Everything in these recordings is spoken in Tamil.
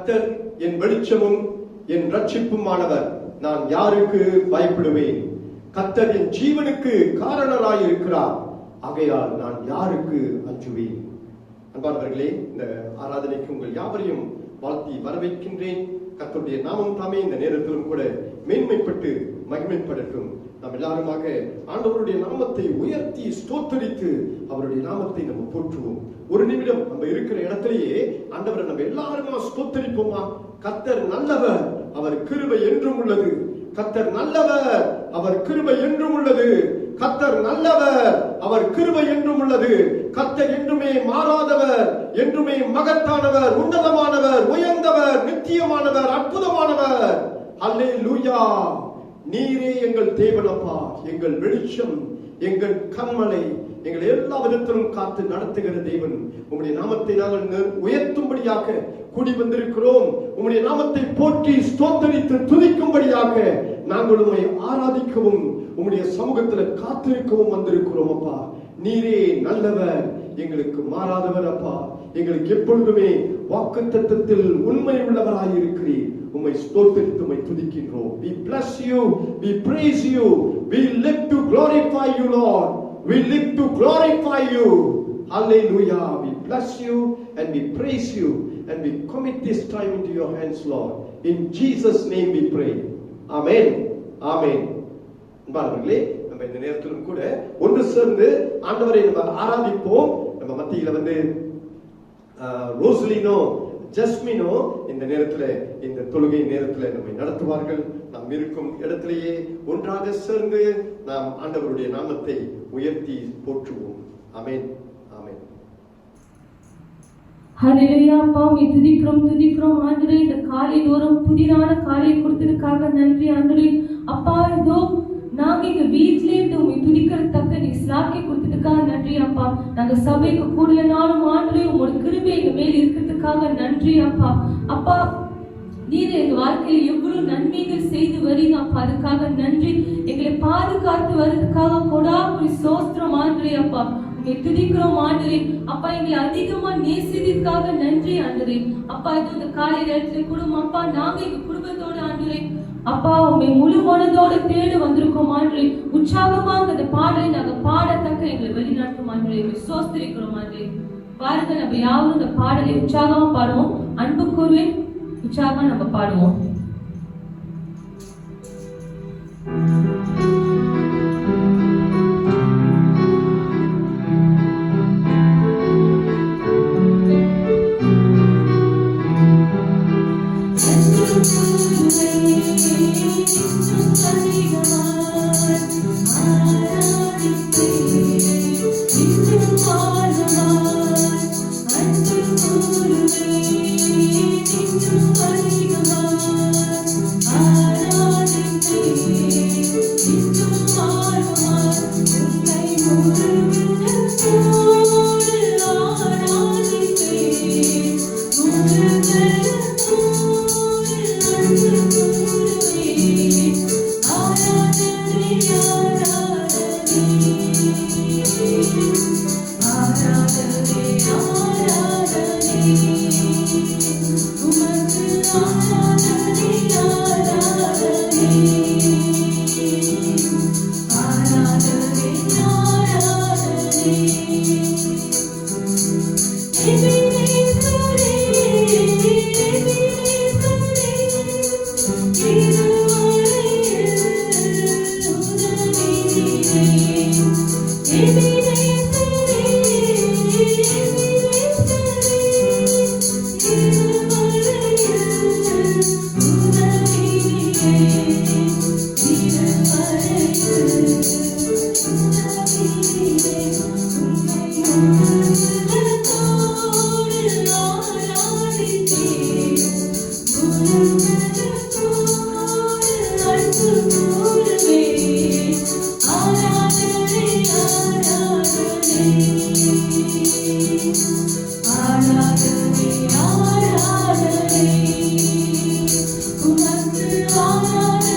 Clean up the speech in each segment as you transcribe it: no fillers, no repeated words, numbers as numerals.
கர்த்தர் என் வெளிச்சமும் என் ரட்சிப்புமானவர், நான் யாருக்கு பயப்படுவேன்? கர்த்தர் என் ஜீவனுக்கு காரணராய் இருக்கிறார், ஆகையால் நான் யாருக்கு அஞ்சுவேன்? அன்பானவர்களே, இந்த ஆராதனைக்கு உங்கள் யாவரையும் வாழ்த்தி வரவேற்கின்றேன். கர்த்தருடைய நாமம் தாமே இந்த நேரத்திலும் கூட மேன்மைப்பட்டு மகிமைப்படட்டும். நாம் எல்லாருமாக ஆண்டவருடைய நாமத்தை உயர்த்தி ஸ்தோத்தரித்து அவருடைய நாமத்தை நம்ம போற்றுவோம். ஒரு நிமிடம் நம்ம இருக்கிற இடத்திலேயே ஆண்டவரை நம்ம எல்லாருமா ஸ்தோத்தரிப்போமா? கர்த்தர் நல்லவர், அவர் கிருபை என்றும் உள்ளது. கர்த்தர் நல்லவர், அவர் கிருபை என்றும் உள்ளது. கர்த்தர் நல்லவர், அவர் கிருபை என்றும் உள்ளது. கர்த்தர் என்றுமே மாறாதவர், என்றுமே மகத்தானவர், உன்னதமானவர், உயர்ந்தவர், நித்தியமானவர், அற்புதமானவர். அல்லேலூயா. நீரே எங்கள் தேவனப்பா, எங்கள் வெளிச்சம், எங்கள் கண்மலை, எங்களை எல்லா விதத்திலும் காத்து நடத்துகிற தேவன். உம்முடைய நாமத்தை நாங்கள் உயர்த்தும்படியாக கூடி வந்திருக்கிறோம். உம்முடைய நாமத்தை போற்றி ஸ்தோத்தரித்து துதிக்கும்படியாக நாங்கள் உம்மை ஆராதிக்கவும் உம்முடைய சமூகத்தில் காத்திருக்கவும் வந்திருக்கிறோம் அப்பா. நீரே நல்லவர், எங்களுக்கு மாறாதவர் அப்பா. எங்களுக்கு எப்பொழுதுமே வாக்குத்தத்தத்தில் உண்மை உள்ளவராய் இருக்கிறீர். உம்மை ஸ்தோத்திரித்து உம்மை துதிக்கின்றோம். We bless you, we praise you, we live to glorify you, Lord. We live to glorify you. Hallelujah. We bless you and we praise you and we commit this time into your hands, Lord. In Jesus' name we pray. Amen. Amen. அன்பானவர்களே, நம்ம இந்த நேரத்திலும் கூட ஒன்று சேர்ந்து ஆண்டவரை நம்ம ஆராதிப்போம். நம்ம மத்தியில ரோஸ்லினோ ஜஸ்மினோ இந்த நேரத்தில் இந்த தொழுகை நேரத்தில் நம்மை நடத்துவார்கள். நாம் இருக்கும் இடத்திலேயே ஒன்றாக சேர்ந்து நாம் ஆண்டவருடைய நாமத்தை உயர்த்தி போற்றுவோம். ஆமென். ஆமென். ஹல்லேலூயா. அப்பா, உம்மை துதிக்கிறோம் ஆண்டவரே. இந்த காலை தோறும் புதிதான காலையை கொடுத்ததுக்காக நன்றி ஆண்டவரே. அப்பா, இதோ நாங்க எங்க வீட்டிலே இருந்து உண்மை துதிக்கிறதுக்காக நீ ஸ்லாக்கி கொடுத்ததுக்காக நன்றி அப்பா. நாங்க சபைக்கு கூடலனாலும் ஆண்டவரே உங்களோட கிருபை எங்க மேல் இருக்கிறதுக்காக நன்றி அப்பா. அப்பா, நீர் எங்க வாழ்க்கையில எவ்வளவு நன்மைகள் செய்து வரீங்க அப்பா, அதுக்காக நன்றி. எங்களை பாதுகாத்து வர்றதுக்காக கொடாக்குடி சோஸ்திரம் ஆண்டவரே அப்பா. உண்மை துதிக்கிறோம் ஆண்டவரே. அப்பா, எங்களை அதிகமா நேசித்ததுக்காக நன்றி ஆண்டவரே. அப்பா, இது இந்த காலை நேரத்துல குடும்பம் அப்பா, நாங்க எங்க குடும்பத்தோட ஆண்டவரே அப்பா உண்மை முழு மனதோட தேடி வந்திருக்கோம் ஆண்டவரே. உற்சாகமாக அந்த பாடலை நாங்க பாடத்தக்க எங்களை வெளிநாட்டும் ஆண்டவரே. சோஸ்திரிக்கிறோம் ஆண்டவரே. பாருங்க, நம்ம யாரும் இந்த பாடலை உற்சாகமா பாடுவோம். அன்பு கூறுவேன், உற்சாகமா நம்ம பாடுவோம். ஆராதனை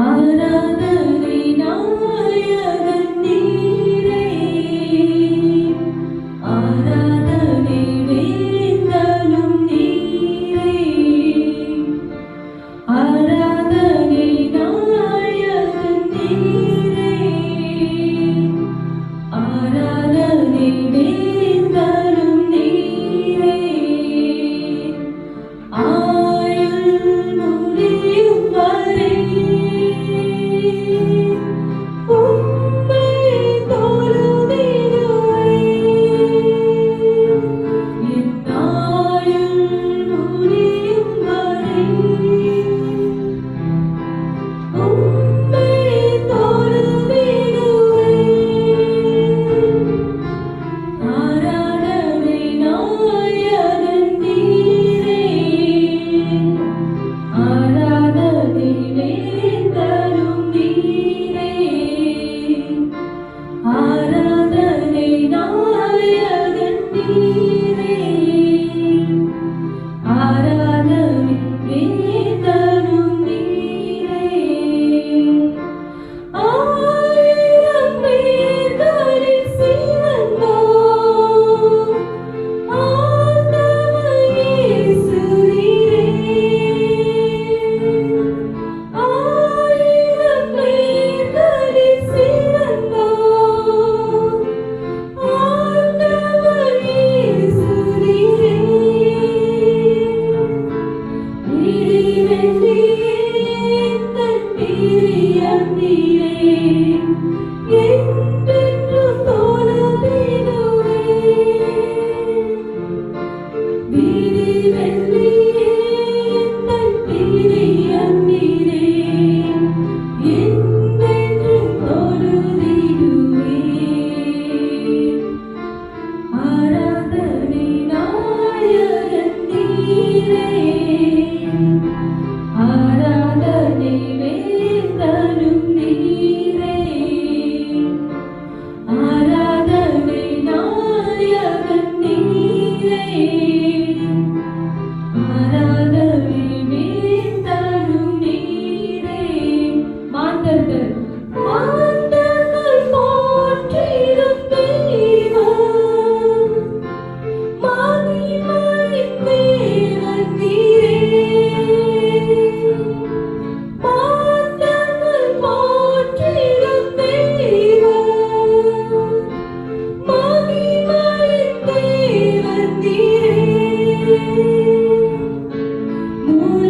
ஆராதனை நாயகன் நீரே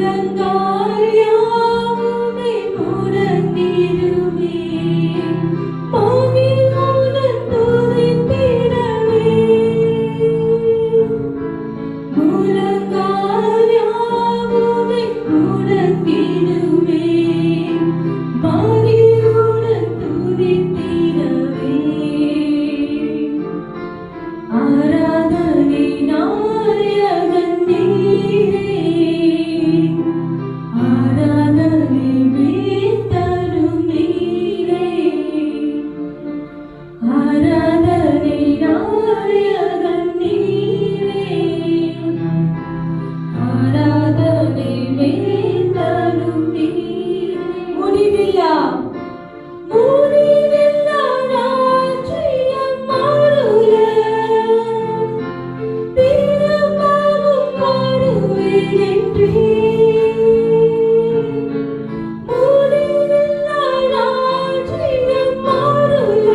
முழங்கால் யாவுமே முடங்கிடுமே, மகிழ்வுடன் துதித்திடவே. முழங்கால் யாவுமே முடங்கிடுமே, மகிழ்வுடன் துதித்திடவே. ஆராதனை நாயகன் நீரே, ஆராதனை மீட்டரும் நீரே. ஆராதனை நாயகன் நீரே, ஆராதனை மீட்டரும் நீரே. முடிவில்லா முடிவில்லா ராஜ்யம் மாறுல, திரும்பவும் வருவேன் என்றீர். முடிவில்லா ராஜ்யம் மாறுல,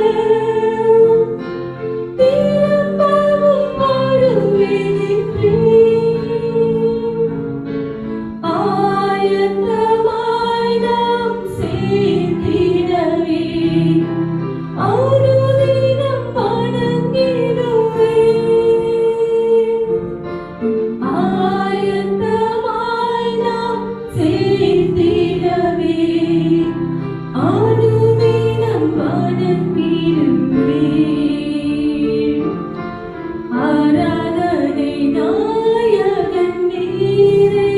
திரும்பவும் வருவேன் என்றீர். ஆயத்தமாய் நாம் சேர்ந்திடவே, அனுதினம் வணங்கிடுவே. ஆயத்தமாய் நாம் சேர்ந்திடவே, அனுதினம் வணங்கிடுவே. ஆராதனை நாயகன் நீரே,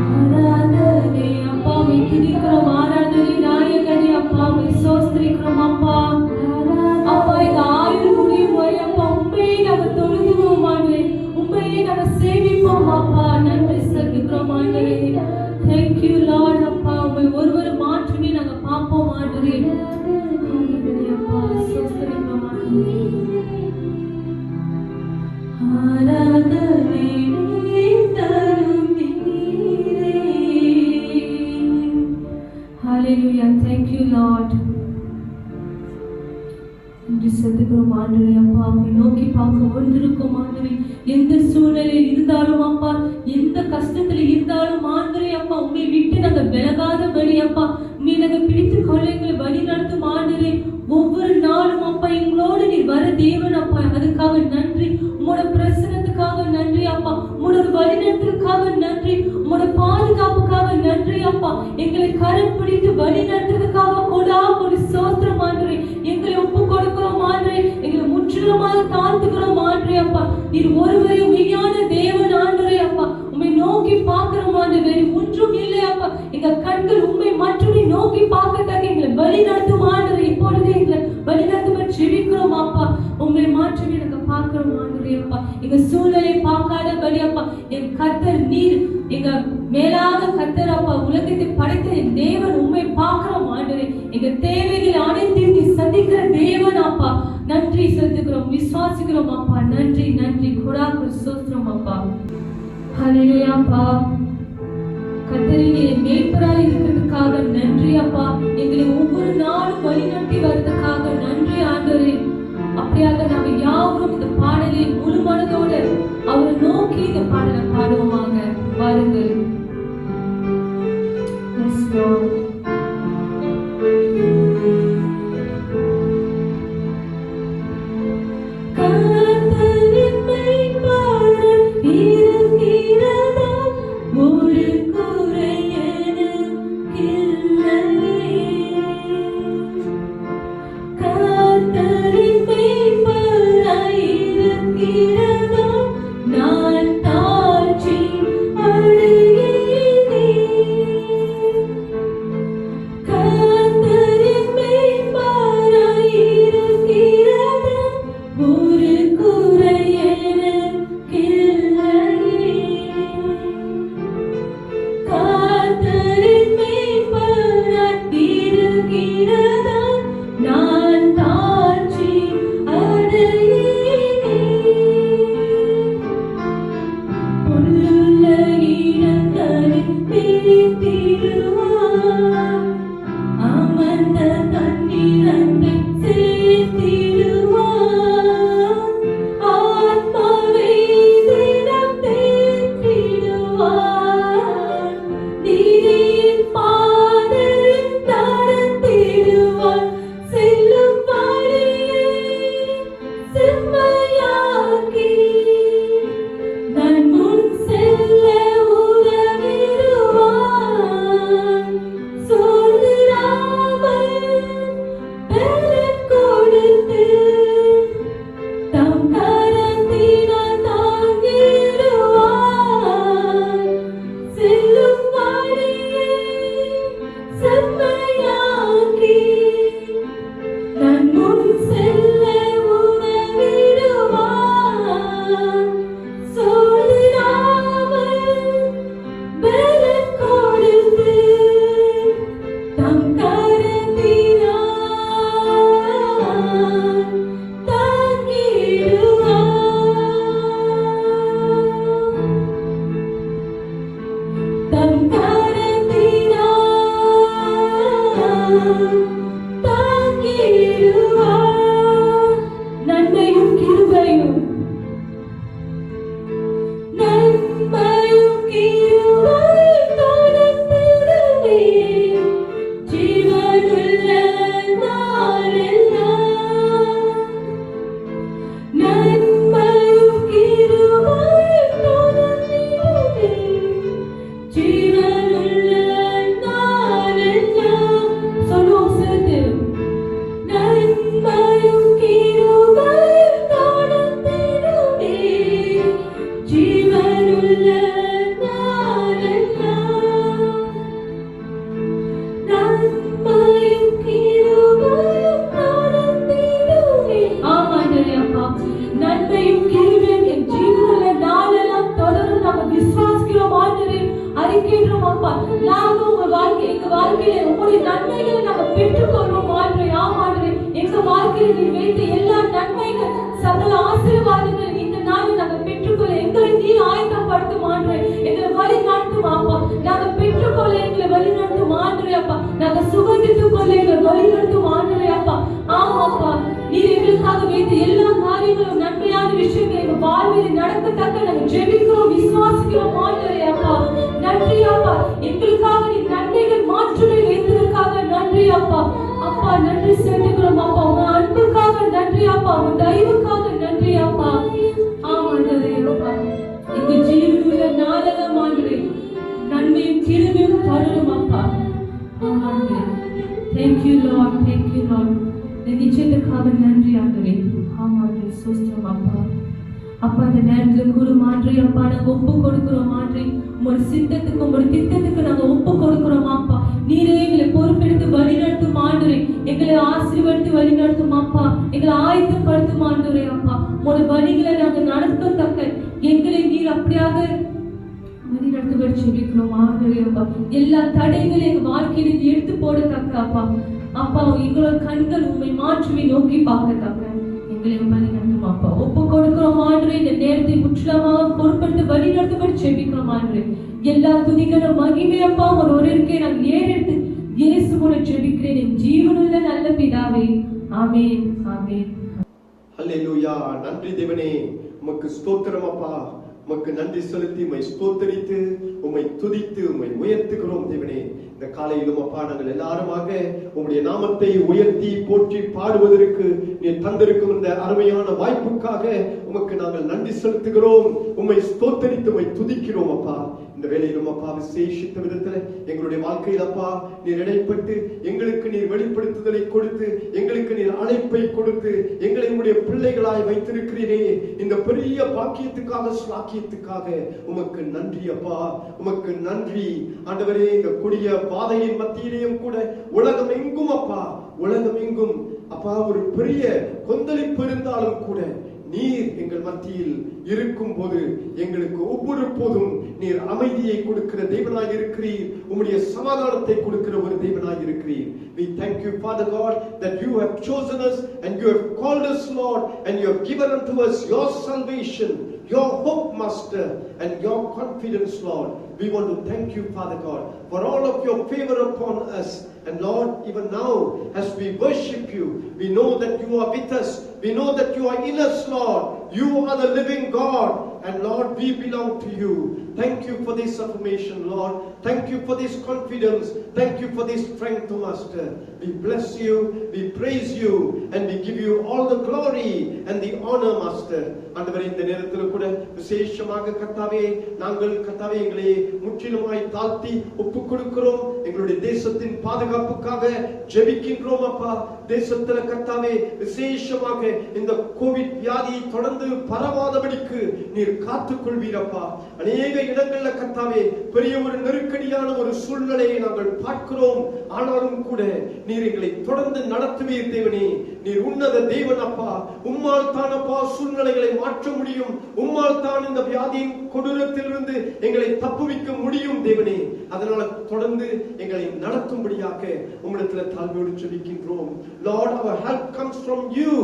ஆராதனை அப்பாவை துதிக்கிறோம். ஆராதனை நாயகனே அப்பாவை சோஸ்திரிக்கிறோம் அப்பா. அப்பா எங்க ஆயுள் முடியும் வரை அப்பா உண்மையை நாங்க தொழுதுவோம் ஆண்டவரே, உண்மையை நாங்க சேவிப்போம் அப்பா. நன்றி செலுத்துகிறோம் ஆண்டவரே. தேங்க்யூ லார்ட் அப்பா. உண்மை ஒருவர் மாற்றமே நாங்க பார்ப்போம் ஆண்டவரே. ஆராதனை அப்பா சோஸ்திரிக்கிறோம் ஆண்டவரே. ஆராதனை தரும் நீரே. Hallelujah. Thank you Lord. நன்றி செலுத்துகிறோம் ஆண்டவரே அப்பா. உம்மை நோக்கி பார்க்க வந்திருக்கோம் ஆண்டவரே. எந்த சூழ்நிலையில் இருந்தாலும் அப்பா, எந்த கஷ்டத்துல இருந்தாலும் ஆண்டவரே அப்பா, உம்மை விட்டு நாங்க விலகாதபடி அப்பா, உம்மை நாங்க பிடித்துக் கொள்ள எங்களை வழி நடத்தும் ஆண்டவரே. ஒவ்வொரு நாளும் அப்பா எங்களோடு நீ வர தேவன் அப்பா. அதுக்காக நன்றி. உம்மோட பிரசனத்துக்காக நன்றி அப்பா. உம்மோட வழிநடத்துக்காக நன்றி. உம்மோட பாதுகாப்புக்காக நன்றி அப்பா. எங்களை கரம் பிடித்து வழி நடத்துறதுக்காக கொடாகொடி சோத்திரம் ஆண்டவரே. எங்களை ஒப்பு கொடுக்கிறோம் ஆண்டவரே. எங்களை முற்றிலுமாக தாழ்த்துக்கிறோம் ஆண்டவரே அப்பா. நீர் ஒருவரே மெய்யான தேவன் ஆண்டவரே அப்பா. உம்மை நோக்கி பார்க்கிறோம் ஆண்டவரே. ஒன்றும் இல்லை அப்பா. எங்க கண்கள் உம்மை மட்டுமே நோக்கி பார்க்கத்தக்க எங்களை வழி நடத்தும் ஆண்டவரே. இப்பொழுது எங்களை வழி நடத்தும் ஜெபிக்கிறோம் அப்பா. உம்மை மாற்றமே நாங்க பார்க்கிறோம் ஆண்டவரே அப்பா. எங்க சூழ்நிலை பார்க்காதபடி அப்பா, என் கர்த்தர் நீர் எங்க மேலாக கர்த்தர் அப்பா. உலகத்தை படைத்த என் தேவன் உம்மை பார்க்கிறோம் ஆண்டவரே. எங்க தேவைகள் அனைத்தையும் நீ சந்திக்கிற தேவன் அப்பா. நன்றி செலுத்துகிறோம், விசுவாசிக்கிறோம் அப்பா. நன்றி நன்றி கொடாக்கு சோத்திரம் அப்பா. ஹல்லேலூயா அப்பா. கர்த்தரே மேய்ப்பராய் இருக்கிறதுக்காக நன்றி அப்பா. எங்களை ஒவ்வொரு நாளும் வழி நடத்தி வர்றதுக்காக நன்றி ஆண்டவரே. அப்படியாக நாம யாவரும் இந்த பாடலை முழு மனதோடு அவரை நோக்கி இந்த பாடலை பாடுவோமாக. வாருங்கள். Yes, Lord. கர்த்தரின் மெய்ப்பராய் இருக்கிறதா, ஒரு குறை எனக்கில்லையே. கர்த்தரின் மெய்ப்பராய் இருக்கிறதா, நான் தாழ்ச்சி தாங்கிடுவார். நன்மையும் கிருபையும் நன்மையும் கிருபையும் தொடர்ந்திடுமே ஜீவனுள்ள நாளெல்லாம். நன்மையும் கிருபையும் தொடர்ந்திடுமே ஜீவனுள்ள நாளெல்லாம். சொல்லுவோம் சேர்த்து. நன்மையும் கிருபையும் தொடர்ந்திடுமே ஜீவனுள்ள நாளெல்லாம். நன்மையும் கிருபையும் தொடர்ந்திடுமே. ஆமாண்டவரே அப்பா, நன்மையும் கிருபையும் என் ஜீவனுள்ள நாளெல்லாம் தொடரும் நாங்கள் விசுவாசிக்கிறோம் ஆண்டவரே, அறிக்கையிடுறோம் அப்பா. நாங்கள் உங்க எங்க வாழ்க்கையில உங்களுடைய நன்மைகளை நாங்கள் பெற்றுக்கொள்வோம் ஆண்டவரே. ஆமாண்டவரே, எங்க வாழ்க்கையில் நீ வைத்த எல்லா நன்மைகள் சகல ஆசீர்வாதங்கள் இந்த நாளில் நாங்கள் பெற்றுக்கொள்ள எங்களை நீ ஆயத்தப்படுத்தும் ஆண்டவரே. எங்களை வழி நடத்தும் அப்பா. நாங்கள் பெற்றுக்கொள்ள எங்களை வழி நடத்தும் ஆண்டவரே அப்பா. நாங்கள் சுகந்தித்துக் கொள்ள எங்களை வழி நடத்தும் ஆண்டவரே அப்பா. ஆமாப்பா, நீர் எங்களுக்காக வைத்த எல்லா காரியங்களும் நன்மையான விஷயங்கள் எங்க வாழ்வில் நடக்கத்தக்க நாங்கள் ஜெபிக்கிறோம், விசுவாசிக்கிறோம் ஆண்டவரே அப்பா. நன்றி அப்பா, எங்களுக்காக நீ நன்மைகள் மாற்றங்களை வைத்ததற்காக நன்றி அப்பா. அப்பா நன்றி செலுத்துகிறோம் அப்பா. உங்க அன்புக்காக நன்றி அப்பா. உங்க தயவுக்காக நன்றி அப்பா. ஆமாண்டவரே அப்பா, எங்க ஜீவனுள்ள நாளெல்லாம் ஆண்டவரே நன்மையும் கிருபையும் தொடரும் அப்பா. ஆமாண்டவரே, thank you Lord, thank you Lord. நிச்சயத்துக்காக நன்றி ஆண்டவரே. ஆமாண்டவரே, சோஸ்திரம் அப்பா. அப்பா இந்த நேரத்தில் குரு மாற்றி அப்பா நாங்க ஒப்பு கொடுக்கிறோம் மாற்றி உங்களோட சித்தத்துக்கு உங்களோட திட்டத்துக்கு நாங்க ஒப்பு கொடுக்கிறோம் அப்பா. நீரே எங்களை பொறுப்பெடுத்து வழி நடத்தும் ஆண்டவரே, எங்களை ஆசீர்வதித்து வழி நடத்தும் அப்பா. எங்களை ஆயத்தப்படுத்தும் ஆண்டவரே அப்பா. உங்களோட வழிகளை நாங்க நடக்கத்தக்க எங்களை நீர் அப்படியாக வழி நடத்துவர் ஜெபிக்கிறோம் ஆண்டவரே அப்பா. எல்லா தடைகளையும் எங்க வாழ்க்கையில எடுத்து போடத்தக்க அப்பா. அப்பா எங்களோட கண்கள் உண்மை மாற்றுவை நோக்கி பார்க்கத்தக்க எங்களை வழி நடத்தும் அப்பா. ஒப்பு கொடுக்கிறோம் ஆண்டவரே. இந்த நேரத்தை முற்றிலுமாக பொறுப்பெடுத்து வழி நடத்துவர் ஜெபிக்கிறோம் ஆண்டவரே. எல்லா துதிகளும் மகிமை அப்பா ஒரு இருக்கே நாங்கள் ஏறெடுத்து இயேசு கூட ஜெபிக்கிறேன் என் ஜீவனுள்ள நல்ல பிதாவே. ஆமென், ஆமென். ஹல்லேலூயா. நன்றி தேவனே, உமக்கு ஸ்தோத்திரம் அப்பா. உமக்கு நன்றி செலுத்தி உம்மை ஸ்தோத்தரித்து உம்மை துதித்து உம்மை உயர்த்துகிறோம் தேவனே. இந்த காலையிலும் அப்பா நாங்கள் எல்லாருமாக உம்முடைய நாமத்தை உயர்த்தி போற்றி பாடுவதற்கு நீ தந்திருக்கும் இந்த அருமையான வாய்ப்புக்காக உமக்கு நாங்கள் நன்றி செலுத்துகிறோம். உம்மை ஸ்தோத்தரித்து உம்மை துதிக்கிறோம் அப்பா. இந்த வேளையிலும் அப்பா விசேஷித்த விதத்துல எங்களுடைய வாழ்க்கையில் அப்பா நீர் இடைப்பட்டு எங்களுக்கு நீர் வெளிப்படுத்துதலை கொடுத்து எங்களுக்கு நீர் அழைப்பை கொடுத்து எங்களை உங்களுடைய பிள்ளைகளாய் வைத்திருக்கிறீரே. இந்த பெரிய பாக்கியத்துக்காக ஸ்லாக்கியத்துக்காக உமக்கு நன்றி அப்பா. உமக்கு நன்றி ஆண்டவரே. இந்த கொடிய பாதையின் மத்தியிலேயும் கூட உலகம் எங்கும் அப்பா, உலகம் எங்கும் அப்பா ஒரு பெரிய கொந்தளிப்பு இருந்தாலும் கூட நீர் எங்கள் மத்தியில் இருக்கும் போது எங்களுக்கு ஒவ்வொரு போதும் நீர் அமைதியை கொடுக்கிற தேவனாய் இருக்கிறீர். உம்முடைய சமாதானத்தை கொடுக்கிற ஒரு தேவனாய் இருக்கிறீர். We thank you Father God that you have chosen us and you have called us Lord and you have given unto us your salvation, your hope Master and your confidence Lord. We want to thank you Father God for all of your favor upon us. And Lord, even now as we worship you, we know that you are with us. We know that you are in us Lord. You are the living God and Lord we belong to you. Thank you for this affirmation Lord. Thank you for this confidence. Thank you for this strength Master. We bless you, we praise you and we give you all the glory and the honor Master. ஆண்டவரே, இந்த நேரத்தில் கூட விசேஷமாக கர்த்தாவே நாங்கள் கர்த்தாவே எங்களை முற்றிலுமாய் தாழ்த்தி ஒப்புக் கொடுக்கிறோம். எங்களுடைய தேசத்தின் பாதுகாப்புக்காக ஜெபிக்கின்றோம் அப்பா. தேசத்துல கர்த்தாவே விசேஷமாக இந்த கோவிட் வியாதியை தொடர்ந்து பரவாதபடிக்கு நீர் காத்துக் கொள்வீரப்பா. அநேக இடங்கள்ல கர்த்தாவே பெரிய ஒரு நெருக்கடியான ஒரு சூழ்நிலையை நாங்கள் பார்க்கிறோம். ஆனாலும் கூட நீர் எங்களை தொடர்ந்து நடத்துவீர் தேவனே. நீர் உன்னத தேவன் அப்பா. உம்மால் தான் அப்பா சூழ்நிலைகளை மாற்ற முடியும். உம்மால் தான் இந்த வியாதியின் கொடூரத்திலிருந்து எங்களை தப்புவிக்க முடியும் தேவனே. அதனால தொடர்ந்து எங்களை நடத்தும்படியாக உம்மிடத்தில் தாழ்மையோடு ஜெபிக்கின்றோம். Lord, our help comes from you.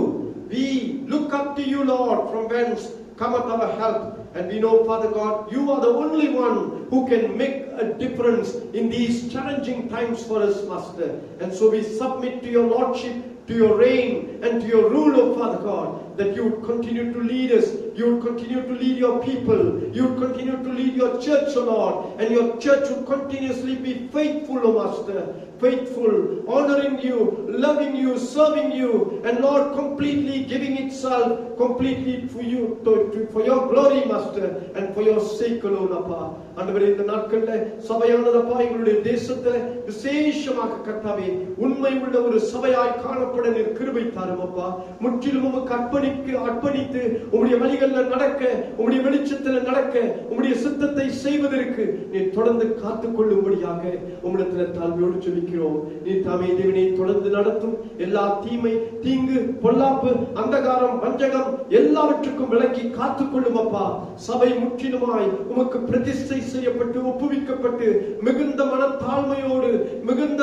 We look up to you Lord, from whence come at our help. And we know, Father God, you are the only one who can make a difference in these challenging times for us, Master. And so we submit to your Lordship, to your reign and to your rule, oh Father God, that you would continue to lead us, you would continue to lead your people, you would continue to lead your church, oh Lord, and your church would continuously be faithful, oh Master, faithful, honoring you, loving you, serving you, and Lord, completely giving itself completely for you, for your glory, Master, and for your sake alone, Appa. ஆண்டவரே, இந்த நாட்கள்ல சபையானதப்பா எங்களுடைய தேசத்துல விசேஷமாக கர்த்தாவே உண்மை உள்ள ஒரு சபையாய் காணப்பட நீர் கிருபை தாரும் அப்பா. முற்றிலும் உமக்கு அர்ப்பணித்து உம்முடைய வழிகள்ல நடக்க, உம்முடைய வெளிச்சத்துல நடக்க, உம்முடைய சித்தத்தை செய்வதற்கு நீர் தொடர்ந்து காத்துக் கொள்ளும்படியாக உம்மிடத்துல தாழ்மையோடு ஜெபிக்கிறோம். நீர் தாமே தேவனே தொடர்ந்து நடத்தும் எல்லா தீமை, தீங்கு, பொல்லாப்பு, அந்தகாரம், வஞ்சகம் எல்லாவற்றுக்கும் விலக்கி காத்துக் கொள்ளும் அப்பா. சபை முற்றிலுமாய் உமக்கு பிரதிஷ்டை செய்யப்பட்டு ஒப்புவிக்கப்பட்டு மிகுந்த மனத்தாழ்மையோடு, மிகுந்த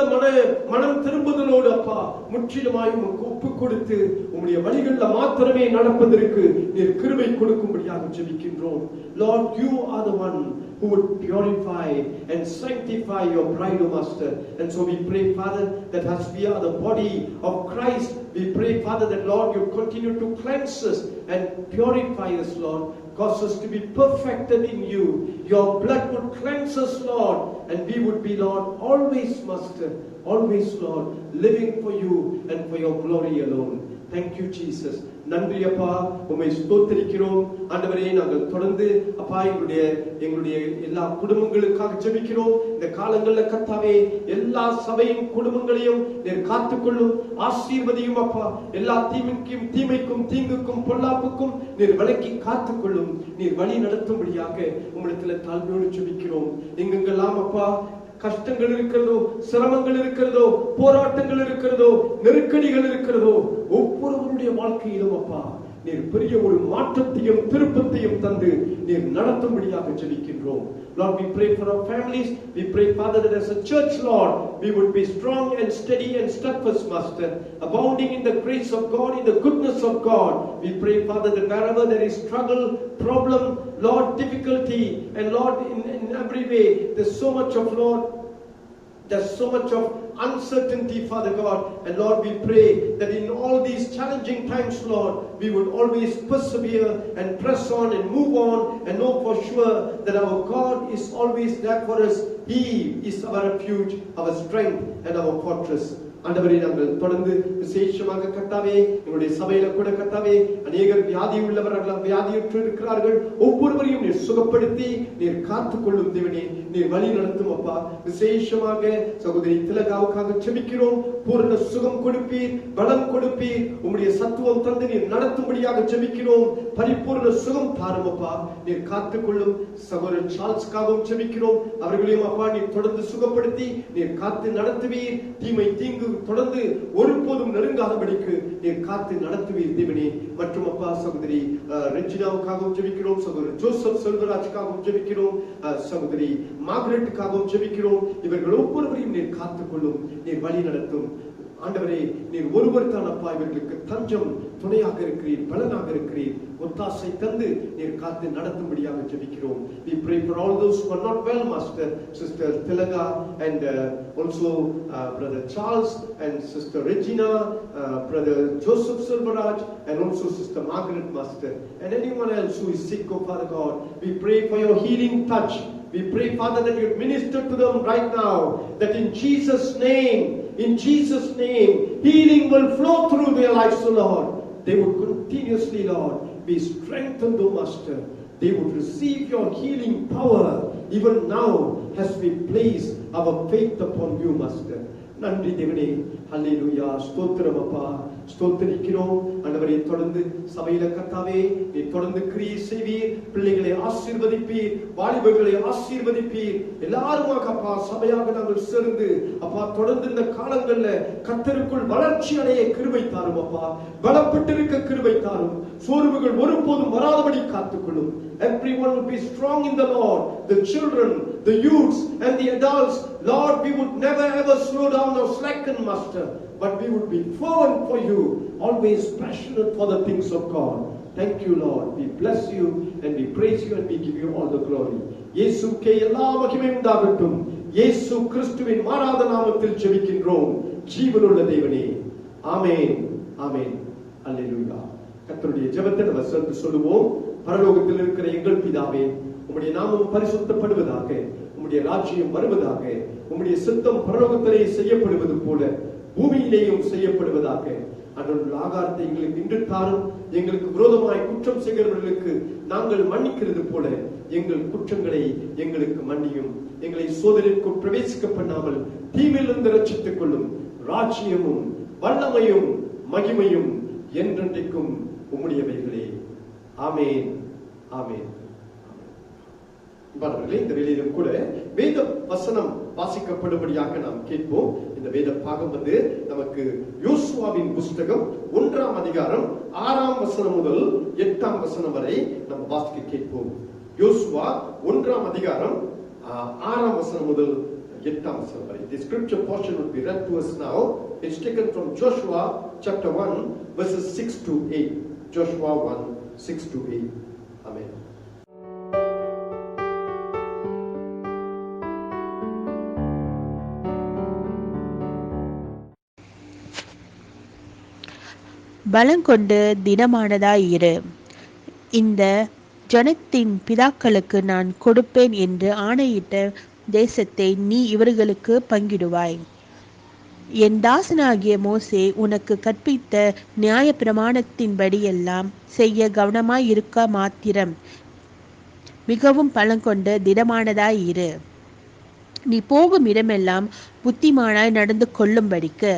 மனம் திரும்புதலோடு அப்பா முற்றிலுமாய் உமக்கு ஒப்பு கொடுத்து உம்முடைய வழிகளில் மாத்திரமே நடப்பதற்கு நீர் கிருபை கொடுக்கும்படியாக ஜெபிக்கின்றோம். Lord, you are the one who would purify and sanctify your bride, O Master. And so we pray, Father, that as we are the body of Christ, we pray, Father, that Lord, you continue to cleanse us and purify us, Lord. Cause us to be perfected in you. Your blood would cleanse us, Lord, and we would be, Lord, always, Master, always, Lord, living for you and for your glory alone. Thank you, Jesus. நன்றி அப்பா, உம்மை ஸ்தோத்திரிக்கிறோம். ஆண்டவரே, நாங்கள் தொடர்ந்து அப்பா எங்களுடைய எல்லா குடும்பங்களுக்காக ஜெபிக்கிறோம். இந்த காலங்களில் கர்த்தாவே எல்லா சபையின் குடும்பங்களையும் நீர் காத்துக்கொள்ளும், ஆசீர்வதியும் அப்பா. எல்லா தீமைக்கும் தீங்குக்கும் பொல்லாப்புக்கும் நீர் விலக்கி காத்துக்கொள்ளும், நீர் வழி நடத்தும்படியாக உம்மிடத்தில் தாழ்மையோடு ஜெபிக்கிறோம். எங்கெங்கெல்லாம் அப்பா கஷ்டங்கள் இருக்கிறதோ, சிரமங்கள் இருக்கிறதோ, போராட்டங்கள் இருக்கிறதோ, நெருக்கடிகள் இருக்கிறதோ, ஒவ்வொருவருடைய வாழ்க்கையிலும் அப்பா நீர் பெரிய ஒரு மாற்றத்தையும் திருப்பத்தையும் தந்து நீர் நடத்தும்படியாக ஜெபிக்கின்றோம். Lord, we pray for our families. We pray, Father, that as a church, Lord, we would be strong and steady and steadfast, Master, abounding in the grace of God, in the goodness of God. We pray, Father, that wherever there is struggle, problem, Lord, difficulty, and Lord, in every way, there's so much of, Lord, there's so much of uncertainty, Father God. And Lord, we pray that in all these challenging times, Lord, we would always persevere and press on and move on and know for sure that our God is always there for us. He is our refuge, our strength, and our fortress. ஆண்டவரே, நாங்கள் தொடர்ந்து விசேஷமாக கர்த்தாவே எங்களுடைய சபையில கூட கர்த்தாவே அநேகர் வியாதி உள்ளவர்கள், வியாதியுற்று இருக்கிறார்கள். ஒவ்வொருவரையும் நீர் சுகப்படுத்தி நீர் காத்துக்கொள்ளும் தேவனே, நீர் வழி நடத்தும் அப்பா. விசேஷமாக சகோதரி திலகாவுக்காக ஜெபிக்கிறோம். பூரண சுகம் கொடுப்பீர், பலம் கொடுப்பீர், உம்முடைய சத்துவம் தந்து நீர் நடத்தும்படியாக ஜெபிக்கிறோம். பரிபூர்ண சுகம் தாரும் அப்பா, நீர் காத்துக்கொள்ளும். சகோதரர் சார்ல்ஸ்காகவும் ஜெபிக்கிறோம். அவர்களையும் அப்பா நீர் தொடர்ந்து சுகப்படுத்தி நீர் காத்து நடத்துவீர். தீமை தீங்கு தொடர்ந்து ஒருபோதும் நெருங்காதபடிக்கு நீர் காத்து நடத்துவீர் தேவனே. மற்றும் அப்பா சகோதரி ரெஜினாவுக்காகவும் ஜெபிக்கிறோம், சகோதரர் ஜோசப் செல்வராஜுக்காகவும் ஜெபிக்கிறோம், சகோதரி மார்கரெட்டுக்காகவும் ஜெபிக்கிறோம். இவர்கள் ஒவ்வொருவரையும் நீர் காத்துக்கொள்ளும், நீர் வழி நடத்தும். ஆண்டவரே, நீர் ஒருவர் தான் அப்பா இவர்களுக்கு தஞ்சம், துணையாக இருக்கிறீர், பலனாக இருக்கிறீர். ஒத்தாசை தந்து நீர் காத்து நடத்தும்படியாக ஜெபிக்கிறோம். We pray for all those who are not well, Master, Sister Tilaga and also Brother Charles and Sister Regina, Brother Joseph Silveraj and also Sister Margaret, Master, and anyone else who is sick, oh Father God. We pray for your healing touch. We pray, Father, that you minister to them right now, that in Jesus' name, healing will flow through their lives, O Lord. They would continuously, Lord, be strengthened, O Master. They would receive your healing power even now as we place our faith upon you, Master. நன்றி தேவனே, ஹல்லேலூயா, ஸ்தோத்திரம் அப்பா, ஸ்தோத்திரிக்கிறோம். ஆண்டவரே, தொடர்ந்து சபையில கர்த்தாவே நீர் தொடர்ந்து கிரியை செய்வீர், பிள்ளைகளை ஆசீர்வதிப்பீர், வாலிபர்களை ஆசீர்வதிப்பீர். எல்லாருமாக அப்பா சபையாக நாங்கள் சேர்ந்து அப்பா தொடர்ந்து இந்த காலங்கள்ல கர்த்தருக்குள் வளர்ச்சி அடைய கிருபை தாரும் அப்பா. பலப்பட்டிருக்க கிருபை தாரும். சோர்வுகள் ஒருபோதும் வராதபடி காத்துக்கொள்ளும். Everyone would be strong in the Lord, the children, the youths and the adults. Lord, we would never ever slow down or slacken, Master, but we would be fervent for you, always passionate for the things of God. Thank you, Lord. We bless you and we praise you and we give you all the glory. இயேசுவுக்கே எல்லா மகிமையும் உண்டாகட்டும். இயேசு கிறிஸ்துவின் மாறாத நாமத்தில் ஜெபிக்கின்றோம் ஜீவனுள்ள தேவனே. ஆமென், ஆமென், அல்லேலூயா. கர்த்தருடைய ஜெபத்தை நம்ம சேர்ந்து சொல்லுவோம். பரலோகத்தில் இருக்கிற எங்கள் பிதாவே, உம்முடைய நாமம் பரிசுத்தப்படுவதாக, உம்முடைய ராஜ்யம் வருவதாக, உம்முடைய சித்தம் பரலோகத்திலே செய்யப்படுவது போல பூமியிலேயும் செய்யப்படுவதாக. அன்றுள்ள ஆகாரத்தை எங்களுக்கு இன்று தாரும். எங்களுக்கு விரோதமாய் குற்றம் செய்கிறவர்களுக்கு நாங்கள் மன்னிக்கிறது போல எங்கள் குற்றங்களை எங்களுக்கு மன்னியும். எங்களை சோதனைக்குள் பிரவேசிக்க பண்ணாமல் தீமையிலிருந்து ரட்சித்துக் கொள்ளும். ராஜ்யமும் வல்லமையும் மகிமையும் என்றென்றைக்கும் உம்முடையவைகளே. ஆமென், ஆமென். இந்த வேளையிலும் கூட வேத வசனம் வாசிக்கப்படும்படியாக நாம் கேட்போம். இந்த வேத பாகம் நமக்கு யோசுவாவின் புஸ்தகம் 1ஆம் அதிகாரம் 6ஆம் வசனம் முதல் 8ஆம் வசனம் வரை நம்ம வாசிக்க கேட்போம். யோசுவா 1ஆம் அதிகாரம் 6ஆம் வசனம் முதல் 8ஆம் வசனம் வரை. The scripture portion will be read to us now. It's taken from Joshua chapter 1 verses 6 to 8. Joshua 1 6 to 8. Amen. பலங்கொண்டு திடமானதாய் இரு. இந்த ஜனத்தின் பிதாக்களுக்கு நான் கொடுப்பேன் என்று ஆணையிட்ட தேசத்தை நீ இவர்களுக்கு பங்கிடுவாய். என் தாசனாகிய மோசே உனக்கு கற்பித்த நியாய பிரமாணத்தின்படியெல்லாம் செய்ய கவனமாய் இருக்க மாத்திரம் மிகவும் பலங்கொண்டு திடமானதாய் இரு. நீ போகும் இடமெல்லாம் புத்திமானாய் நடந்து கொள்ளும்படிக்கு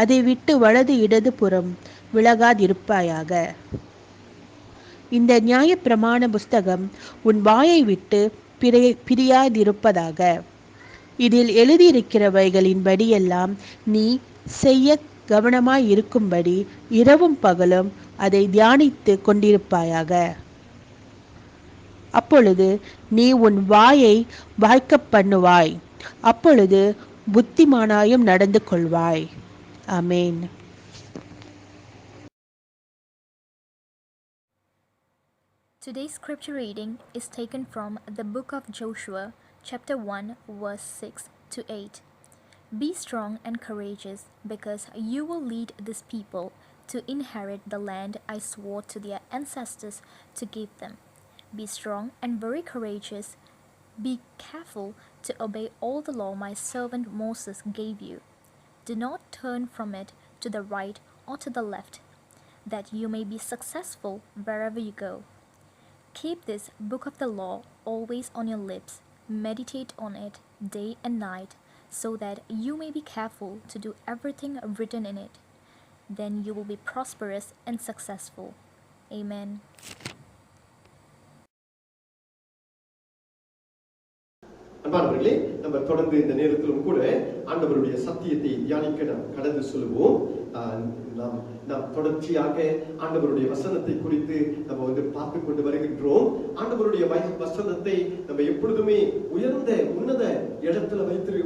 அதை விட்டு வலது இடது புறம் விலகாதிருப்பாயாக. இந்த நியாய பிரமாண புஸ்தகம் உன் வாயை விட்டு பிரியாதிருப்பதாக. இதில் எழுதியிருக்கிறவைகளின் படியெல்லாம் நீ செய்ய கவனமாய் இருக்கும்படி இரவும் பகலும் அதை தியானித்து கொண்டிருப்பாயாக. அப்பொழுது நீ உன் வாயை வாய்க்க பண்ணுவாய். அப்பொழுது புத்திமானாயும் நடந்து கொள்வாய். ஆமென். Today's scripture reading is taken from the book of Joshua, chapter 1, verse 6 to 8. Be strong and courageous, because you will lead this people to inherit the land I swore to their ancestors to give them. Be strong and very courageous. Be careful to obey all the law my servant Moses gave you. Do not turn from it to the right or to the left, that you may be successful wherever you go. Keep this book of the law always on your lips. Meditate on it day and night, so that you may be careful to do everything written in it. Then you will be prosperous and successful. Amen. அன்பானவர்களே, நம்ம தொடர்ந்து இந்த நேரத்திலும் கூட ஆண்டவருடைய சத்தியத்தை தியானிக்க நாம் கடந்து சொல்லுவோம். நாம் தொடர்ச்சியாக ஆண்டவருடைய வசனத்தை குறித்து நம்ம பார்த்து கொண்டு வருகின்றோம். ஆண்டவருடைய வசனத்தை நம்ம எப்பொழுதுமே உயர்ந்த உன்னத இடத்துல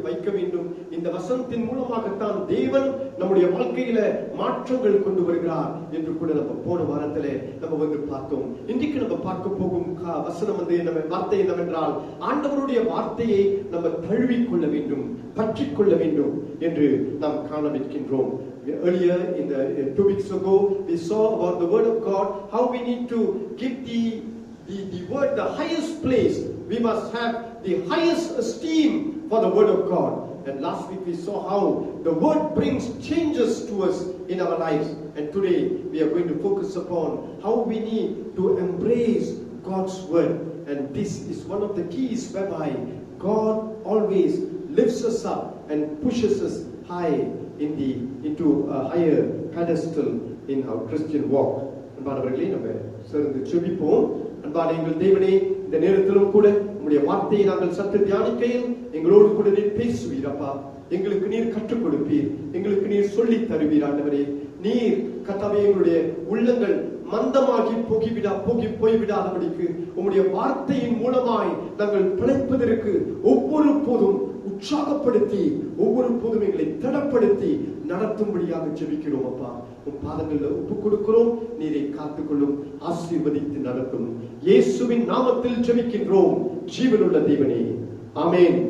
வைக்க வேண்டும். இந்த வசனத்தின் மூலமாகத்தான் தேவன் நம்முடைய வாழ்க்கையில மாற்றங்கள் கொண்டு வருகிறார் என்று கூட நம்ம போன வாரத்துல நம்ம பார்த்தோம். இன்றைக்கு நம்ம பார்க்க போகும் வசனம் நம்ம வார்த்தை என்னவென்றால், ஆண்டவருடைய வார்த்தையை நம்ம தழுவிக்கொள்ள வேண்டும், பற்றிக் கொள்ள வேண்டும் என்று நாம் காணவிருக்கின்றோம். Earlier in the 2 weeks ago we saw about the word of God, how we need to give the word the highest place. We must have the highest esteem for the word of God. And last week we saw how the word brings changes to us in our lives. And today we are going to focus upon how we need to embrace God's word. And this is one of the keys whereby God always lifts us up and pushes us high into a higher pedestal in our Christian walk. அன்பானவர்களே, நம்ம சேர்ந்து ஜெபிப்போம். அன்பான எங்கள் தேவனே, இந்த நேரத்திலும் கூட உம்முடைய வார்த்தையை நாங்கள் சற்று தியானிக்கையில் எங்களோடு கூட நீர் பேசுவீர் அப்பா. எங்களுக்கு நீர் கற்றுக் கொடுப்பீர், எங்களுக்கு நீர் சொல்லி தருவீர். ஆண்டவரே, நீர் கர்த்தாவே எங்களுடைய உள்ளங்கள் மந்தமாகி போய்விடாதபடிக்கு உம்முடைய வார்த்தையின் மூலமாய் நாங்கள் பிழைப்பதற்கு ஒவ்வொரு போதும் உற்சாகப்படுத்தி ஒவ்வொரு போதும் எங்களை திடப்படுத்தி நடத்தும்படியாக ஜெபிக்கிறோம் அப்பா. உன் பாதங்கள்ல ஒப்பு கொடுக்கிறோம். நீரை காத்துக்கொள்ளும், ஆசீர்வதித்து நடத்தும். இயேசுவின் நாமத்தில் ஜெபிக்கின்றோம் ஜீவனுள்ள தேவனே, ஆமென்,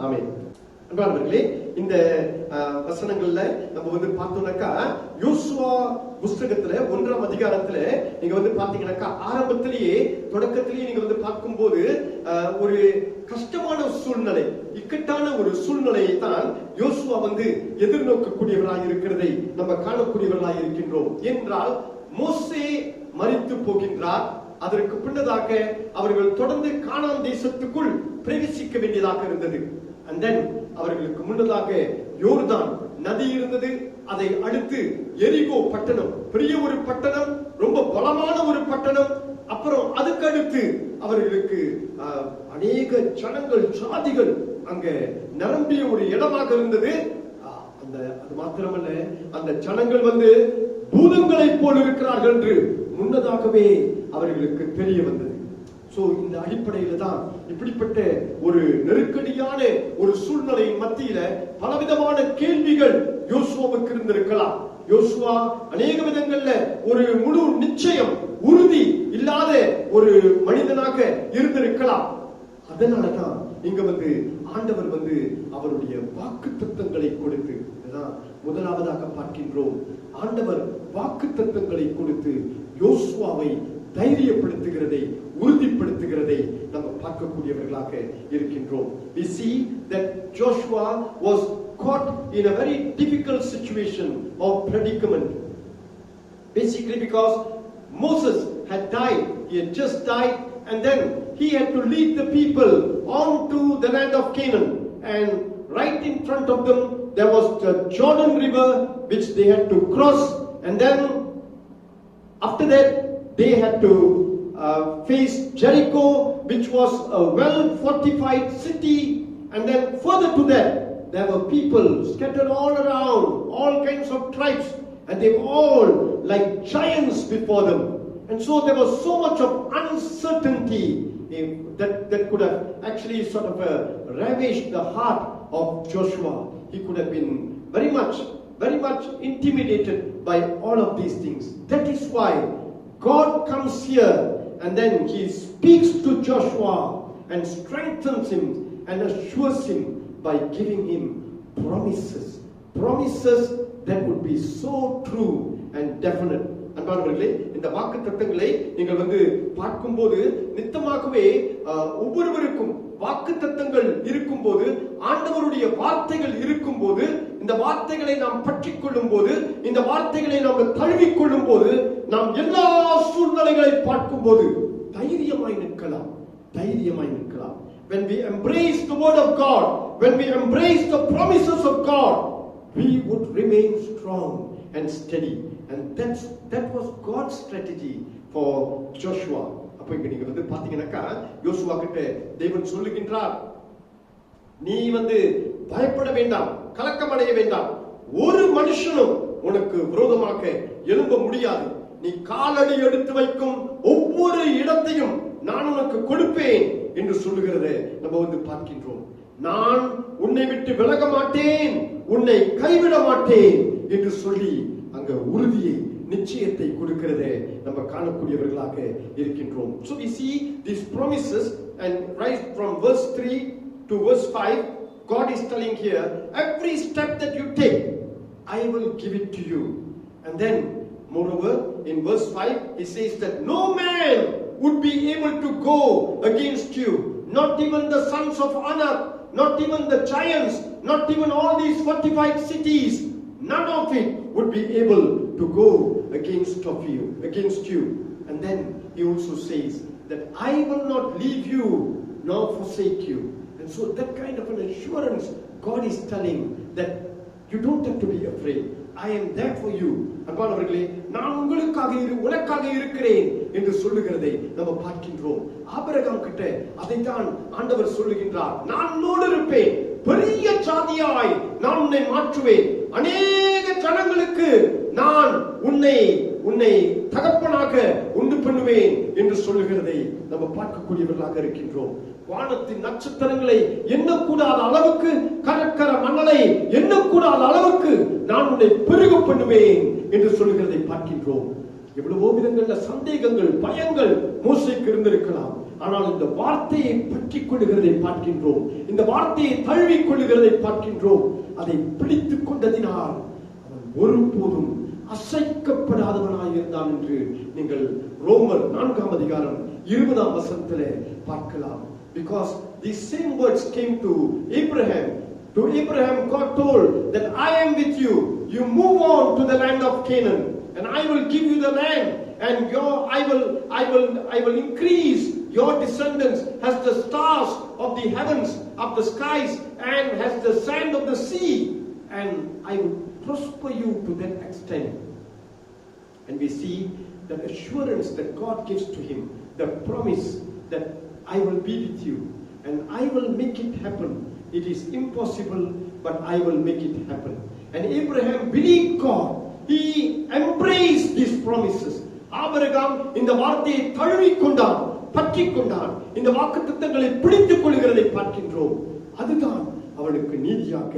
ஆமென். அன்பானவர்களே, இந்த வசனங்கள்ல நம்ம பார்த்தோம்னாக்கா யோசுவா புஸ்தகத்துல 1ஆம் அதிகாரத்துல நீங்க பாத்தீங்கன்னாக்கா ஆரம்பத்திலேயே தொடக்கத்திலேயே நீங்க பார்க்கும்போது ஒரு கஷ்டமான சூழ்நிலை, இக்கட்டான ஒரு சூழ்நிலையை தான் யோசுவா எதிர்நோக்கக்கூடியவராய் இருக்கிறதை நம்ம காணக்கூடியவர்களாய் இருக்கின்றோம். என்றால் மோசே மரித்து போகின்றார். அதற்கு பின்னதாக அவர்கள் தொடர்ந்து கானான் தேசத்துக்குள் பிரவேசிக்க வேண்டியதாக இருந்தது. and then அவர்களுக்கு முன்னதாக யோர்தான் நதி இருந்தது. அதை அடுத்து எரிகோ பட்டணம், பெரிய ஒரு பட்டணம், ரொம்ப பலமான ஒரு பட்டணம். அப்புறம் அதுக்கு அடுத்து அவர்களுக்கு அநேக ஜனங்கள், சாதிகள் அங்க நிரம்பிய ஒரு இடமாக இருந்தது. அது மாத்திரமல்ல, அந்த ஜனங்கள் பூதங்களை போல் இருக்கிறார்கள் என்று முன்னதாகவே அவர்களுக்கு தெரிய வந்தது. இந்த அடிப்படையில தான் இப்படிப்பட்ட ஒரு நெருக்கடியான ஒரு சூழ்நிலையின் மத்தியில பலவிதமான கேள்விகள் யோசுவாவுக்கு இருந்திருக்கலாம். யோசுவா அநேக விதங்கள்ல ஒரு முழு நிச்சயம், உறுதி இல்லாத ஒரு மனிதனாக இருந்திருக்கலாம். அதனாலதான் இங்க ஆண்டவர் அவருடைய வாக்குத்தத்தங்களை கொடுத்து, முதலாவதாக பார்க்கின்றோம், ஆண்டவர் வாக்குத்தத்தங்களை கொடுத்து யோசுவாவை தைரியப்படுத்துகிறதை, உறுதிப்படுத்துகிறதை நம்ம பார்க்கக்கூடியவர்களாக இருக்கின்றோம். We see that Joshua was caught in a very difficult situation of predicament, basically because Moses had died. He had just died, and then he had to lead the people on to the land of Canaan, and right in front of them there was the Jordan River which they had to cross, and then after that they had to face Jericho, which was a well-fortified city, and then further to that there were people scattered all around, all kinds of tribes, and they were all like giants before them. And so there was so much of uncertainty that could have actually sort of ravished the heart of Joshua. He could have been very much intimidated by all of these things. That is why God comes here and then he speaks to Joshua and strengthens him and assures him by giving him promises that would be so true and definite. அன்பானவர்களே, இந்த வாக்குத்தத்தங்களை நீங்கள் பார்க்கும்போது நித்தமாகவே ஒவ்வொருவருக்கும் வாக்குத்தத்தங்கள் இருக்கும்போது, ஆண்டவருடைய வார்த்தைகள் இருக்கும்போது, இந்த வார்த்தைகளை நாம் பற்றிக் கொள்ளும் போது, இந்த வார்த்தைகளை நாம் தழுவிக்கொள்ளும் போது, நாம் எல்லா சூழ்நிலைகளை பார்க்கும்போது தைரியமாய் நிற்கலாம். When we embrace the word of God, when we embrace the promises of God, we would remain strong and steady. And that was God's strategy for Joshua. அப்ப இங்க நீங்க பாத்தீங்கன்னாக்கா யோசுவா கிட்ட தேவன் சொல்லுகின்றார், நீ பயப்பட வேண்டாம், கலக்கமடைய வேண்டாம், ஒரு மனுஷனும் உனக்கு விரோதமாக எழும்ப முடியாது. நீ காலடி எடுத்து வைக்கும் ஒவ்வொரு இடத்தையும் நான் உனக்கு கொடுப்பேன் என்று சொல்லுகிறதை நம்ம பார்க்கின்றோம். நான் உன்னை விட்டு விலக மாட்டேன், உன்னை கைவிட மாட்டேன் என்று சொல்லி அங்க உறுதியை, நிச்சயத்தை கொடுக்கிறதை நம்ம காணக்கூடியவர்களாக இருக்கின்றோம். So we see these promises, and right from verse 3 to verse 5, God is telling here, every step that you take, I will give it to you. And then moreover in verse 5 he says that no man would be able to go against you, not even the sons of Anak, not even the giants, not even all these fortified cities, none of it would be able to go against you. And then he also says that I will not leave you nor forsake you. And so that kind of an assurance God is telling, that you don't have to be afraid. I am there for you. அன்பானவர்களே, நான் உனக்காக இருக்கிறேன் என்று சொல்லுகிறதை நம்ம பார்க்கின்றோம். ஆபிரகாம் கிட்ட அதைத்தான் ஆண்டவர் சொல்லுகின்றார், நான் உன்னோடு இருப்பேன், பெரிய ஜாதியாய் நான் உன்னை மாற்றுவேன், அநேக ஜனங்களுக்கு நான் உன்னை தகப்பனாக உண்டு பண்ணுவேன் என்று சொல்லுகிறதை நம்ம பார்க்கக்கூடியவர்களாக இருக்கின்றோம். வானத்தின் நட்சத்திரங்களை எண்ணக்கூடாத அளவுக்கு, கடற்கரை மணலை எண்ணக்கூடாத அளவுக்கு நான் உன்னை பெருக பண்ணுவேன் என்று சொல்லுகிறதை பார்க்கின்றோம். எவ்வளவோ விதங்கள்ல சந்தேகங்கள், பயங்கள் மோசேக்கு இருந்திருக்கலாம். ஆனால் இந்த வார்த்தையை பற்றி கொள்ளுகிறதை பார்க்கின்றோம். இந்த வார்த்தையை தழுவிக் கொள்ளுகிறதை பார்க்கின்றோம். அதை பிடித்துக் கொண்டதினால் அவன் ஒருபோதும் அசைக்கப்படாதவனாய் இருந்தான் என்று நீங்கள் ரோமர் 4 அதிகாரம் 20 வசனத்திலே பார்க்கலாம். Because these same words came to Abraham. To Abraham, God told that I am with you. You move on to the land of Canaan, and I will give you the land, and I will increase your descendants as the stars of the heavens, of the skies, and as the sand of the sea, and I will prosper you to that extent. And we see that assurance that God gives to him, the promise that I will be with you and I will make it happen. It is impossible, but I will make it happen. And Abraham believed God. He embraced these promises. Abraham இந்த வார்த்தையை தழுவிக் கொண்டான், பற்றிக் கொண்டான். இந்த வாக்குத்தத்தங்களை பிடித்துக் கொள்கிறதை பார்க்கின்றோம். அதுதான் அவனுக்கு நீதியாக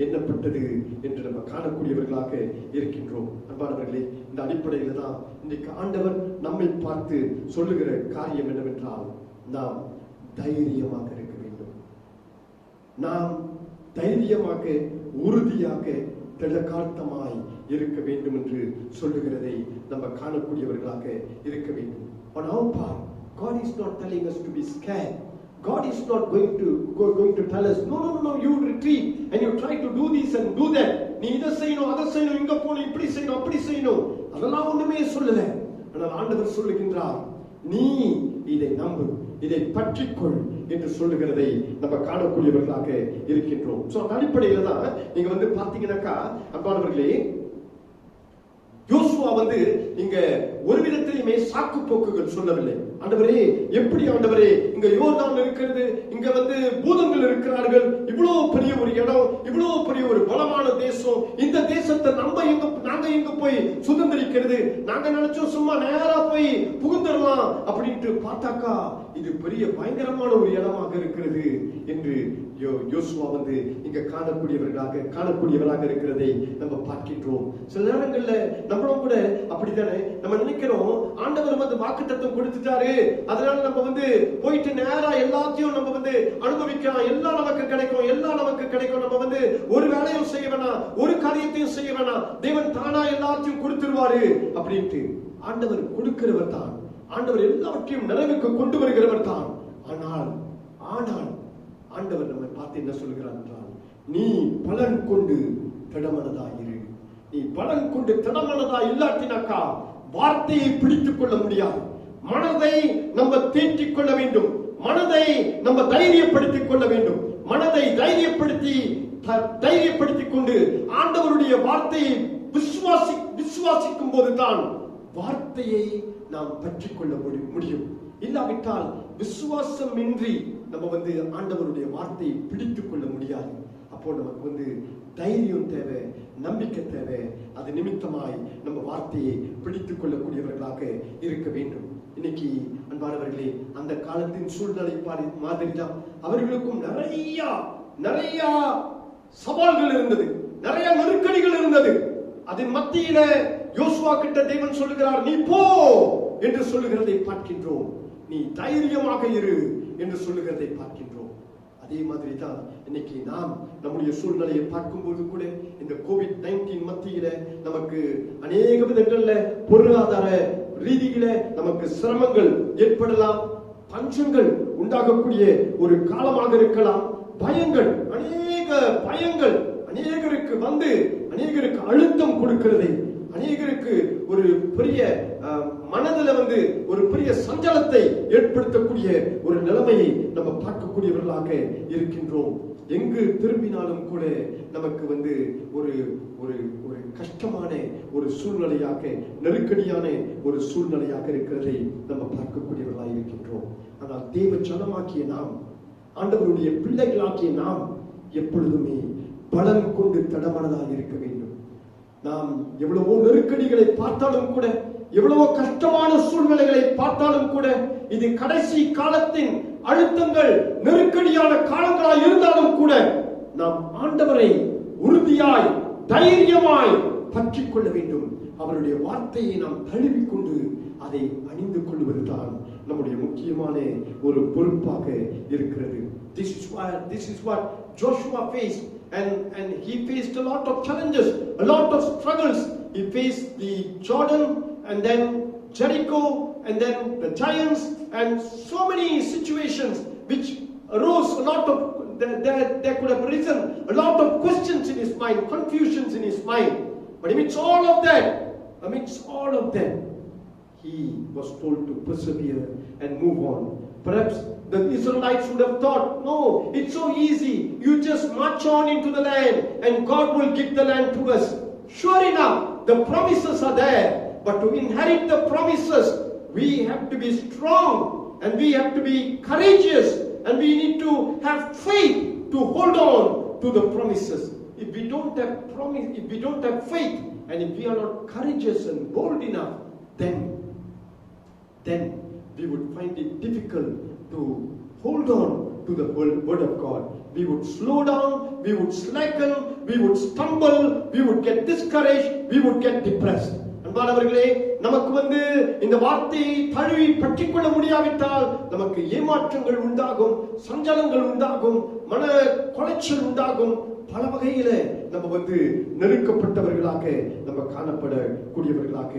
எண்ணப்பட்டது என்று நம்ம காணக்கூடியவர்களாக இருக்கின்றோம். அன்பானவர்களே, இந்த அடிப்படையில் தான் இன்றைக்கு ஆண்டவர் நம்மை பார்த்து சொல்லுகிற காரியம் என்னவென்றால், நாம் தைரியமாக இருக்க வேண்டும். நாம் தைரியமாக, உறுதியாக, திடகார்த்தமாய் இருக்க வேண்டும் என்று சொல்லுகிறதை நம்ம காணக்கூடியவர்களாக இருக்க வேண்டும். On our part, God is not telling us to be scared. God is not going to tell us, no, you retreat and you try to do this and do that. நீ இதை செய்யணும், அதை செய்யணும், இங்க போகணும், இப்படி செய்யணும், அப்படி செய்யணும். அதெல்லாம் ஒண்ணுமே சொல்லல. ஆனால் ஆண்டவர் சொல்லுகின்றார், நீ இதை நம்பு, இதை பற்றிக்கொள் என்று சொல்லுகிறதை நம்ம காணக்கூடியவர்களாக இருக்கின்றோம். சோ அந்த அடிப்படையில தான் நீங்க வந்து பாத்தீங்கன்னாக்கா, அன்பானவர்களே, யோசுவா வந்து இங்க ஒரு விதத்திலுமே சாக்கு போக்குகள் சொல்லவில்லை. ஆண்டவரே, எப்படி ஆண்டவரே, இங்க யோர்தான் இருக்கிறது, இங்க வந்து பூதங்கள் இருக்கிறார்கள், இவ்வளவு பெரிய ஒரு இடம், இவ்வளவு பெரிய ஒரு பலமான தேசம், இந்த தேசத்தை நாங்க எங்க போய் சுதந்திரிக்கிறது, நாங்க நினைச்சோம் சும்மா நேரா போய் புகுந்துடலாம் அப்படின்ட்டு பார்த்தாக்கா இது பெரிய பயங்கரமான ஒரு இடமாக இருக்கிறது என்று யோசுவா வந்து இங்க காணக்கூடியவராக இருக்கிறதை நம்ம பார்க்கின்றோம். சில நேரங்கள்ல நம்மளும் கூட அப்படித்தானே நம்ம நினைக்கிறோம், ஆண்டவர் வந்து வாக்குத்தத்தம் கொடுத்துட்டாரு, அதனால நம்ம வந்து போயிட்டு நேரா எல்லாத்தையும் நம்ம வந்து அனுபவிக்கலாம், எல்லாம் நமக்கு கிடைக்கும், நம்ம வந்து ஒரு வேலையும் செய்ய வேணாம், ஒரு காரியத்தையும் செய்ய வேணாம், தேவன் தானா எல்லாத்தையும் கொடுத்துருவாரு அப்படின்ட்டு. ஆண்டவர் கொடுக்கிறவர் தான், ஆண்டவர் எல்லாவற்றையும் நிறைவுக்கு கொண்டு வருகிறவர் தான். ஆனால் ஆண்டவர் நம்மை பார்த்து என்ன சொல்கிறார் என்றால், நீ பலன் கொண்டு திடமனதாயிரு. நீ பலன் கொண்டு திடமனதா இல்லாட்டினாக்கா வார்த்தையை பிடித்துக் கொள்ள முடியாது. மனதை நம்ம தேற்றிக் கொள்ள வேண்டும், மனதை நம்ம தைரியப்படுத்திக் கொள்ள வேண்டும். மனதை தைரியப்படுத்திக் கொண்டு ஆண்டவருடைய வார்த்தையை விசுவாசிக்கும் போதுதான் வார்த்தையை நாம் பற்றிக் கொள்ள முடியும். இல்லாவிட்டால் விசுவாசம் இன்றி நம்ம வந்து ஆண்டவருடைய வார்த்தையை பிடித்துக் கொள்ள முடியாது. அப்போ நமக்கு வந்து தைரியம் தேவை, நம்பிக்கை தேவை. அது நிமித்தமாய் நம்ம வார்த்தையை பிடித்துக் கொள்ளக்கூடியவர்களாக இருக்க வேண்டும். இன்னைக்கு அன்பானவர்களே, அந்த காலத்தின் சூழ்நிலை மாதிரிதான் அவர்களுக்கும் நிறைய சவால்கள் இருந்தது, நிறைய நெருக்கடிகள் இருந்தது. அதன் மத்தியில யோசுவா கிட்ட தேவன் சொல்லுகிறார், நீ போ என்று சொல்லுகிறதை பார்க்கின்றோம். நீ தைரியமாக இரு என்று சொல்லுகிறதை பார்க்கின்றோம். அதே மாதிரி தான் இன்னைக்கு நாம் நம்முடைய சூழ்நிலையை பார்க்கும்போது கூட இந்த COVID-19 மத்தியில நமக்கு அநேக விதங்கள்ல பொருளாதார ரீதியில நமக்கு சிரமங்கள் ஏற்படலாம், பஞ்சங்கள் உண்டாகக்கூடிய ஒரு காலமாக இருக்கலாம். அநேக பயங்கள் அநேகருக்கு வந்து அநேகருக்கு அழுத்தம் கொடுக்கிறதை, அநேகருக்கு ஒரு பெரிய மனதில் வந்து ஒரு பெரிய சஞ்சலத்தை ஏற்படுத்தக்கூடிய ஒரு நிலைமையை நம்ம பார்க்கக்கூடியவர்களாக இருக்கின்றோம். எங்கு திரும்பினாலும் கூட நமக்கு வந்து ஒரு ஒரு ஒரு கஷ்டமான ஒரு சூழ்நிலையாக, நெருக்கடியான ஒரு சூழ்நிலையாக இருக்கிறதை நம்ம பார்க்கக்கூடியவர்களாக இருக்கின்றோம். ஆனால் தேவ ஜனமாக்கிய நாம், ஆண்டவருடைய பிள்ளைகளாக்கிய நாம் எப்பொழுதுமே பலன் கொண்டு தடமனதாக இருக்க வேண்டும். நாம் எவ்வளவோ நெருக்கடிகளை பார்த்தாலும் கூட, எவ்வளவோ கஷ்டமான சூழ்நிலைகளை பார்த்தாலும் கூட, இது கடைசி காலத்தின் அழுத்தங்கள் நெருக்கடியான காலங்களாய் இருந்தாலும் கூட நாம் ஆண்டவரை உறுதியாய் தைரியமாய் பற்றிக் கொள்ள வேண்டும். அவருடைய வார்த்தையை நாம் தழுவிக்கொண்டு அதை அணிந்து கொள்வதுதான் நம்முடைய முக்கியமான ஒரு பொறுப்பாக இருக்கிறது. This is what Joshua faced, and he faced a lot of challenges, a lot of struggles. He faced the Jordan, and then Jericho, and then the giants, and so many situations which arose. A lot of there could have arisen a lot of questions in his mind, confusions in his mind. But amidst all of that, he was told to persevere and move on. Perhaps the Israelites would have thought, no, it's so easy. You just march on into the land and God will give the land to us. Sure enough, the promises are there. But to inherit the promises, we have to be strong and we have to be courageous and we need to have faith to hold on to the promises. If we don't have faith, and if we are not courageous and bold enough, then we would find it difficult to hold on to the word of God. We would slow down, we would slacken, we would stumble, we would get discouraged, we would get depressed. அன்பானவர்களே, நமக்கு இந்த வார்த்தையை தழுவி பற்றிக்கொள்ள முடியாவிட்டால் நமக்கு ஏமாற்றங்கள் உண்டாகும், சஞ்சலங்கள் உண்டாகும், மன குலைச்சல் உண்டாகும். பல வகையில நம்ம நெருக்கப்பட்டவர்களாக நம்ம காணப்படக்கூடியவர்களாக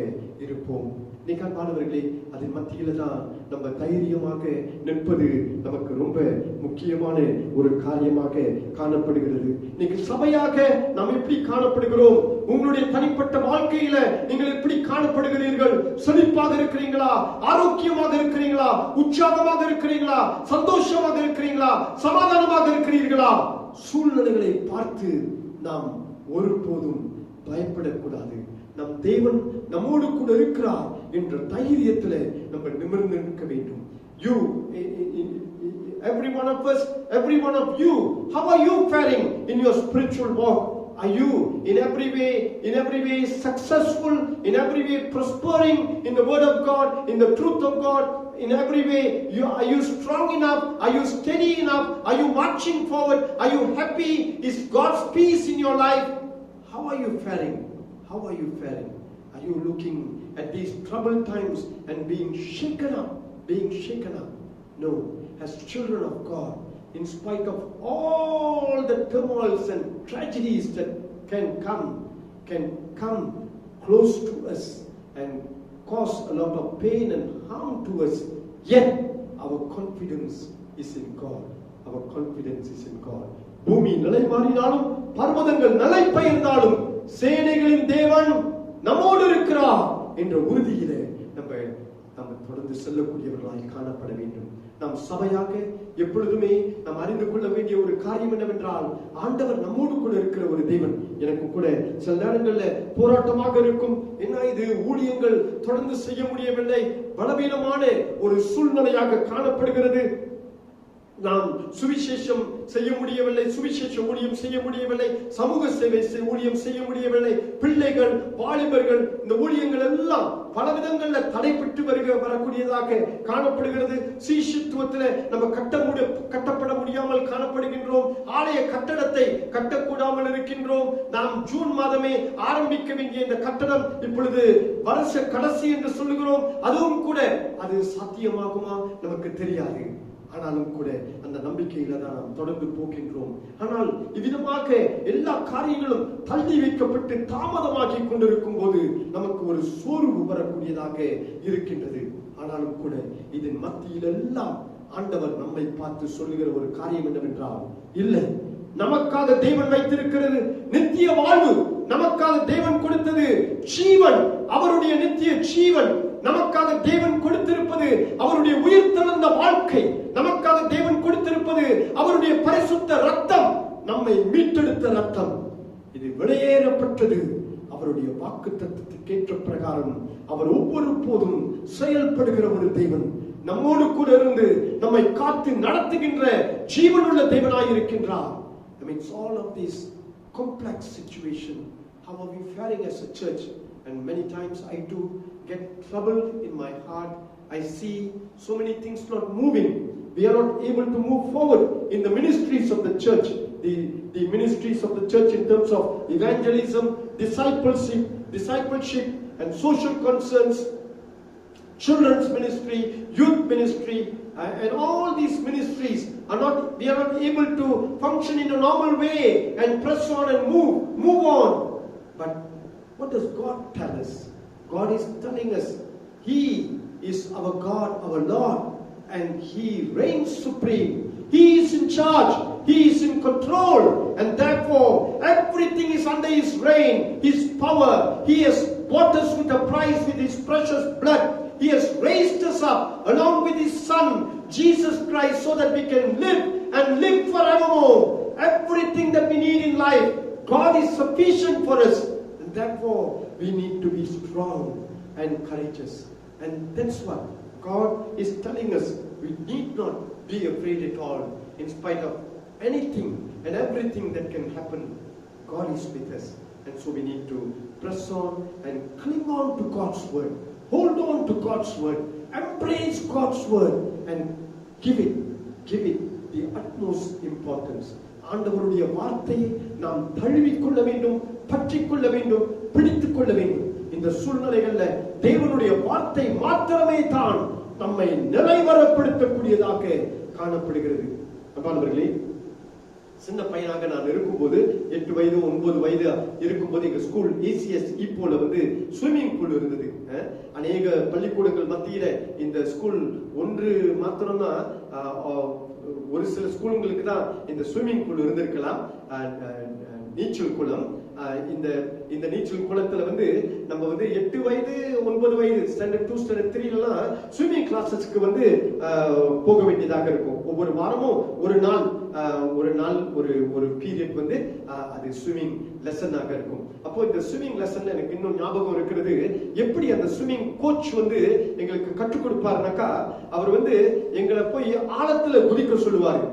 இருப்போம். அன்பானவர்களே, அதன் மத்தியில தான் நம்ம தைரியமாக நிற்பது நமக்கு ரொம்ப முக்கியமான ஒரு காரியமாக காணப்படுகிறது. இன்னைக்கு சபையாக நாம் எப்படி காணப்படுகிறோம்? உங்களுடைய தனிப்பட்ட வாழ்க்கையில நீங்கள் எப்படி காணப்படுகிறீர்கள்? செழிப்பாக இருக்கிறீங்களா? ஆரோக்கியமாக இருக்கிறீங்களா? உற்சாகமாக இருக்கிறீங்களா? சந்தோஷமாக இருக்கிறீங்களா? சமாதானமாக இருக்கிறீர்களா? சூழ்நிலைகளை பார்த்து நாம் ஒருபோதும் பயப்படக்கூடாது. நம் தேவன் நம்மோடு கூட இருக்கிறார் என்ற தைரியத்திலே நம்ம நிமிர்ந்து நிற்க வேண்டும். Every one of you, how are you faring in your spiritual walk? Are you in every way successful, in every way prospering in the word of God, in the truth of God? In every way, are you strong enough? Are you steady enough? Are you marching forward? Are you happy? Is God's peace in your life? How are you faring? How are you faring? Are you looking at these troubled times and being shaken up? No. As children of God, in spite of all the turmoils and tragedies that can come close to us and cause a lot of pain and harm to us, yet our confidence is in God. Our confidence is in God. பூமி நிலை மாறினாலும், பர்வதங்கள் நிலை பெயர்ந்தாலும், சேனைகளின் தேவன் நம்மோடு இருக்கிறார் என்ற உறுதியிலே நம்ம தொடர்ந்து செல்லக்கூடியவர்களாய் காணப்பட வேண்டும். நாம் சபையாக எப்பொழுதுமே நாம் அறிந்து கொள்ள வேண்டிய ஒரு காரியம் என்னவென்றால், ஆண்டவர் நம்மோடு கூட இருக்கிற ஒரு தேவன். எனக்கு கூட சில நேரங்கள்ல போராட்டமாக இருக்கும். என்ன இது, ஊழியங்கள் தொடர்ந்து செய்ய முடியவில்லை, பலவீனமான ஒரு சூழ்நிலையாக காணப்படுகிறது. நாம் சுவிசேஷம் செய்ய முடியவில்லை, சுவிசேஷ ஊழியம் செய்ய முடியவில்லை, சமூக சேவை ஊழியம் செய்ய முடியவில்லை. பிள்ளைகள், வாலிபர்கள், இந்த ஊழியங்கள் எல்லாம் பல விதங்கள்ல தடைப்பட்டு வரக்கூடியதாக காணப்படுகிறது. சீஷத்துவத்திலே நம்ம கட்டப்பட முடியாமல் காணப்படுகின்றோம். ஆலய கட்டடத்தை கட்டக்கூடாமல் இருக்கின்றோம். நாம் ஜூன் மாதமே ஆரம்பிக்க வேண்டிய இந்த கட்டடம் இப்பொழுது வருஷ கடைசி என்று சொல்லுகிறோம். அதுவும் கூட அது சாத்தியமாகுமா நமக்கு தெரியாது. ஆனாலும் கூட அந்த நம்பிக்கையில தான் நாம் தொடர்ந்து போகின்றோம். ஆனால் இவ்விதமாக எல்லா காரியங்களும் தள்ளி வைக்கப்பட்டு தாமதமாகி கொண்டிருக்கும் போது நமக்கு ஒரு சோர்வு வரக்கூடியதாக இருக்கின்றது. ஆனாலும் கூட இதன் மத்தியில் எல்லாம் ஆண்டவர் நம்மை பார்த்து சொல்லுகிற ஒரு காரியம் என்னவென்றால், இல்லை, நமக்காக தேவன் வைத்திருக்கிறது நித்திய வாழ்வு. நமக்காக தேவன் கொடுத்தது ஜீவன், அவருடைய நித்திய ஜீவன். நமக்காக தேவன் கொடுத்திருப்பது அவருடைய உயிர் தெழுந்த வாழ்க்கை. நமக்காக தேவன் கொடுத்திருப்பது அவருடைய பரிசுத்த ரத்தம், நம்மை மீட்டெடுத்த ரத்தம். இது விலையேறப்பட்டது. அவருடைய வாக்குத்தத்தத்துக்கு ஏற்ற பிரகாரம் அவர் ஒவ்வொரு போதும் செயல்படுகிற ஒரு தேவன். நம்மோடு கூட இருந்து நம்மை காத்து நடத்துகின்ற ஜீவனுள்ள தேவனாய் இருக்கின்றார். Amidst all of this complex situation, how are we faring as a church? And many times I too get troubled in my heart. I see so many things not moving. we are not able to move forward in the ministries of the church, the ministries of the church in terms of evangelism, discipleship and social concerns, children's ministry, youth ministry, and all these ministries we are not able to function in a normal way and press on and move on. But what does God tell us? God is telling us He is our God, our Lord, and He reigns supreme. He is in charge. He is in control, and therefore everything is under His reign, His power. He has bought us with a price, with His precious blood. He has raised us up along with His Son, Jesus Christ, so that we can live and live forevermore. Everything that we need in life, God is sufficient for us. And therefore, we need to be strong and courageous. And that's what God is telling us. We need not be afraid at all. In spite of anything and everything that can happen, God is with us. And so we need to press on and cling on to God's word. Hold on to God's word. Embrace God's word and give it the utmost importance. ஆண்டவருடைய வார்த்தையை நாம் தழுவிக்கொள்ள வேண்டும், பற்றிக்கொள்ள வேண்டும், பிடித்துக்கொள்ள வேண்டும். இந்த சூழ்நிலைகள்ல தேவனுடைய வார்த்தை மாத்திரமே தான் நம்மை நிலைவரப்படுத்தக்கூடியதாக காணப்படுகிறது. அன்பானவர்களே, சின்ன பையனாக நான் இருக்கும்போது 8 வயது 9 வயது இருக்கும்போது எங்க ஸ்கூல் ECS ஈப்போல ஸ்விம்மிங் பூல் இருந்தது. அநேக பள்ளிக்கூடங்கள் மத்தியில இந்த ஸ்கூல் ஒன்று மாத்திரம்தான், ஒரு சில ஸ்கூலுங்களுக்கு தான் இந்த ஸ்விம்மிங் பூல் இருந்திருக்கலாம், நீச்சல் குளம். இந்த நீச்சல் குளத்துல நம்ம 8 வயது 9 வயது ஸ்டாண்டர்ட் 2 ஸ்டாண்டர்ட் 3 எல்லாம் ஸ்விம்மிங் கிளாஸஸ்க்கு போக வேண்டியதாக இருக்கும். ஒவ்வொரு வாரமும் ஒரு நாள் ஒரு பீரியட் அது ஸ்விம்மிங் லெசனாக இருக்கும். அப்போ இந்த ஸ்விம்மிங் லெசன்ல எனக்கு இன்னும் ஞாபகம் இருக்கிறது, எப்படி அந்த ஸ்விம்மிங் கோச் எங்களுக்கு கற்றுக் கொடுப்பாருனாக்கா, அவர் எங்களை போய் ஆழத்துல குதிக்க சொல்லுவாரு.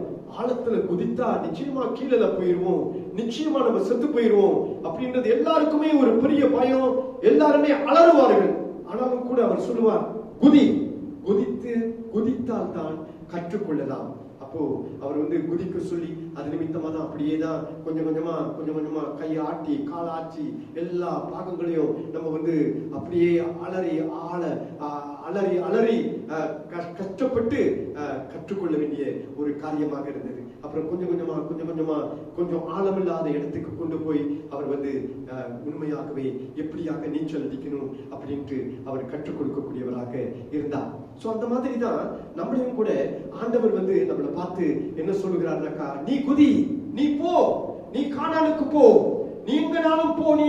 ஆழத்துல குதித்தா நிச்சயமா கீழே போயிருவோம், நிச்சயமா நம்ம செத்து போயிருவோம் அப்படின்றது எல்லாருக்குமே ஒரு பெரிய பயம். எல்லாருமே அலறுவார்கள். ஆனாலும் கூட அவர் சொல்லுவார், குதித்தால் தான் கற்றுக்கொள்ளலாம். அப்போ அவர் குதிக்க சொல்லி அது நிமித்தமா தான் அப்படியே தான் கொஞ்சம் கொஞ்சமா கையை ஆட்டி கால் ஆட்டி எல்லா பாகங்களையும் நம்ம அப்படியே அலறி கஷ்டப்பட்டு கற்றுக்கொள்ள வேண்டிய ஒரு காரியமாக இருந்தது. அப்புறம் கொஞ்சம் ஆழமில்லாத இடத்துக்கு கொண்டு போய் அவர் உண்மையாகவே எப்படியாக நீச்சல் அடிக்கணும் அப்படின்ட்டு அவர் கற்றுக் கொடுக்கக்கூடியவராக இருந்தார். சோ அந்த மாதிரி தான் நம்மளையும் கூட ஆண்டவர் நம்மளை பார்த்து என்ன சொல்லுகிறார்னாக்கா, நீ குதி, நீ போ, நீ கானானுக்கு போ, நீ எங்கனாலும் போ, நீ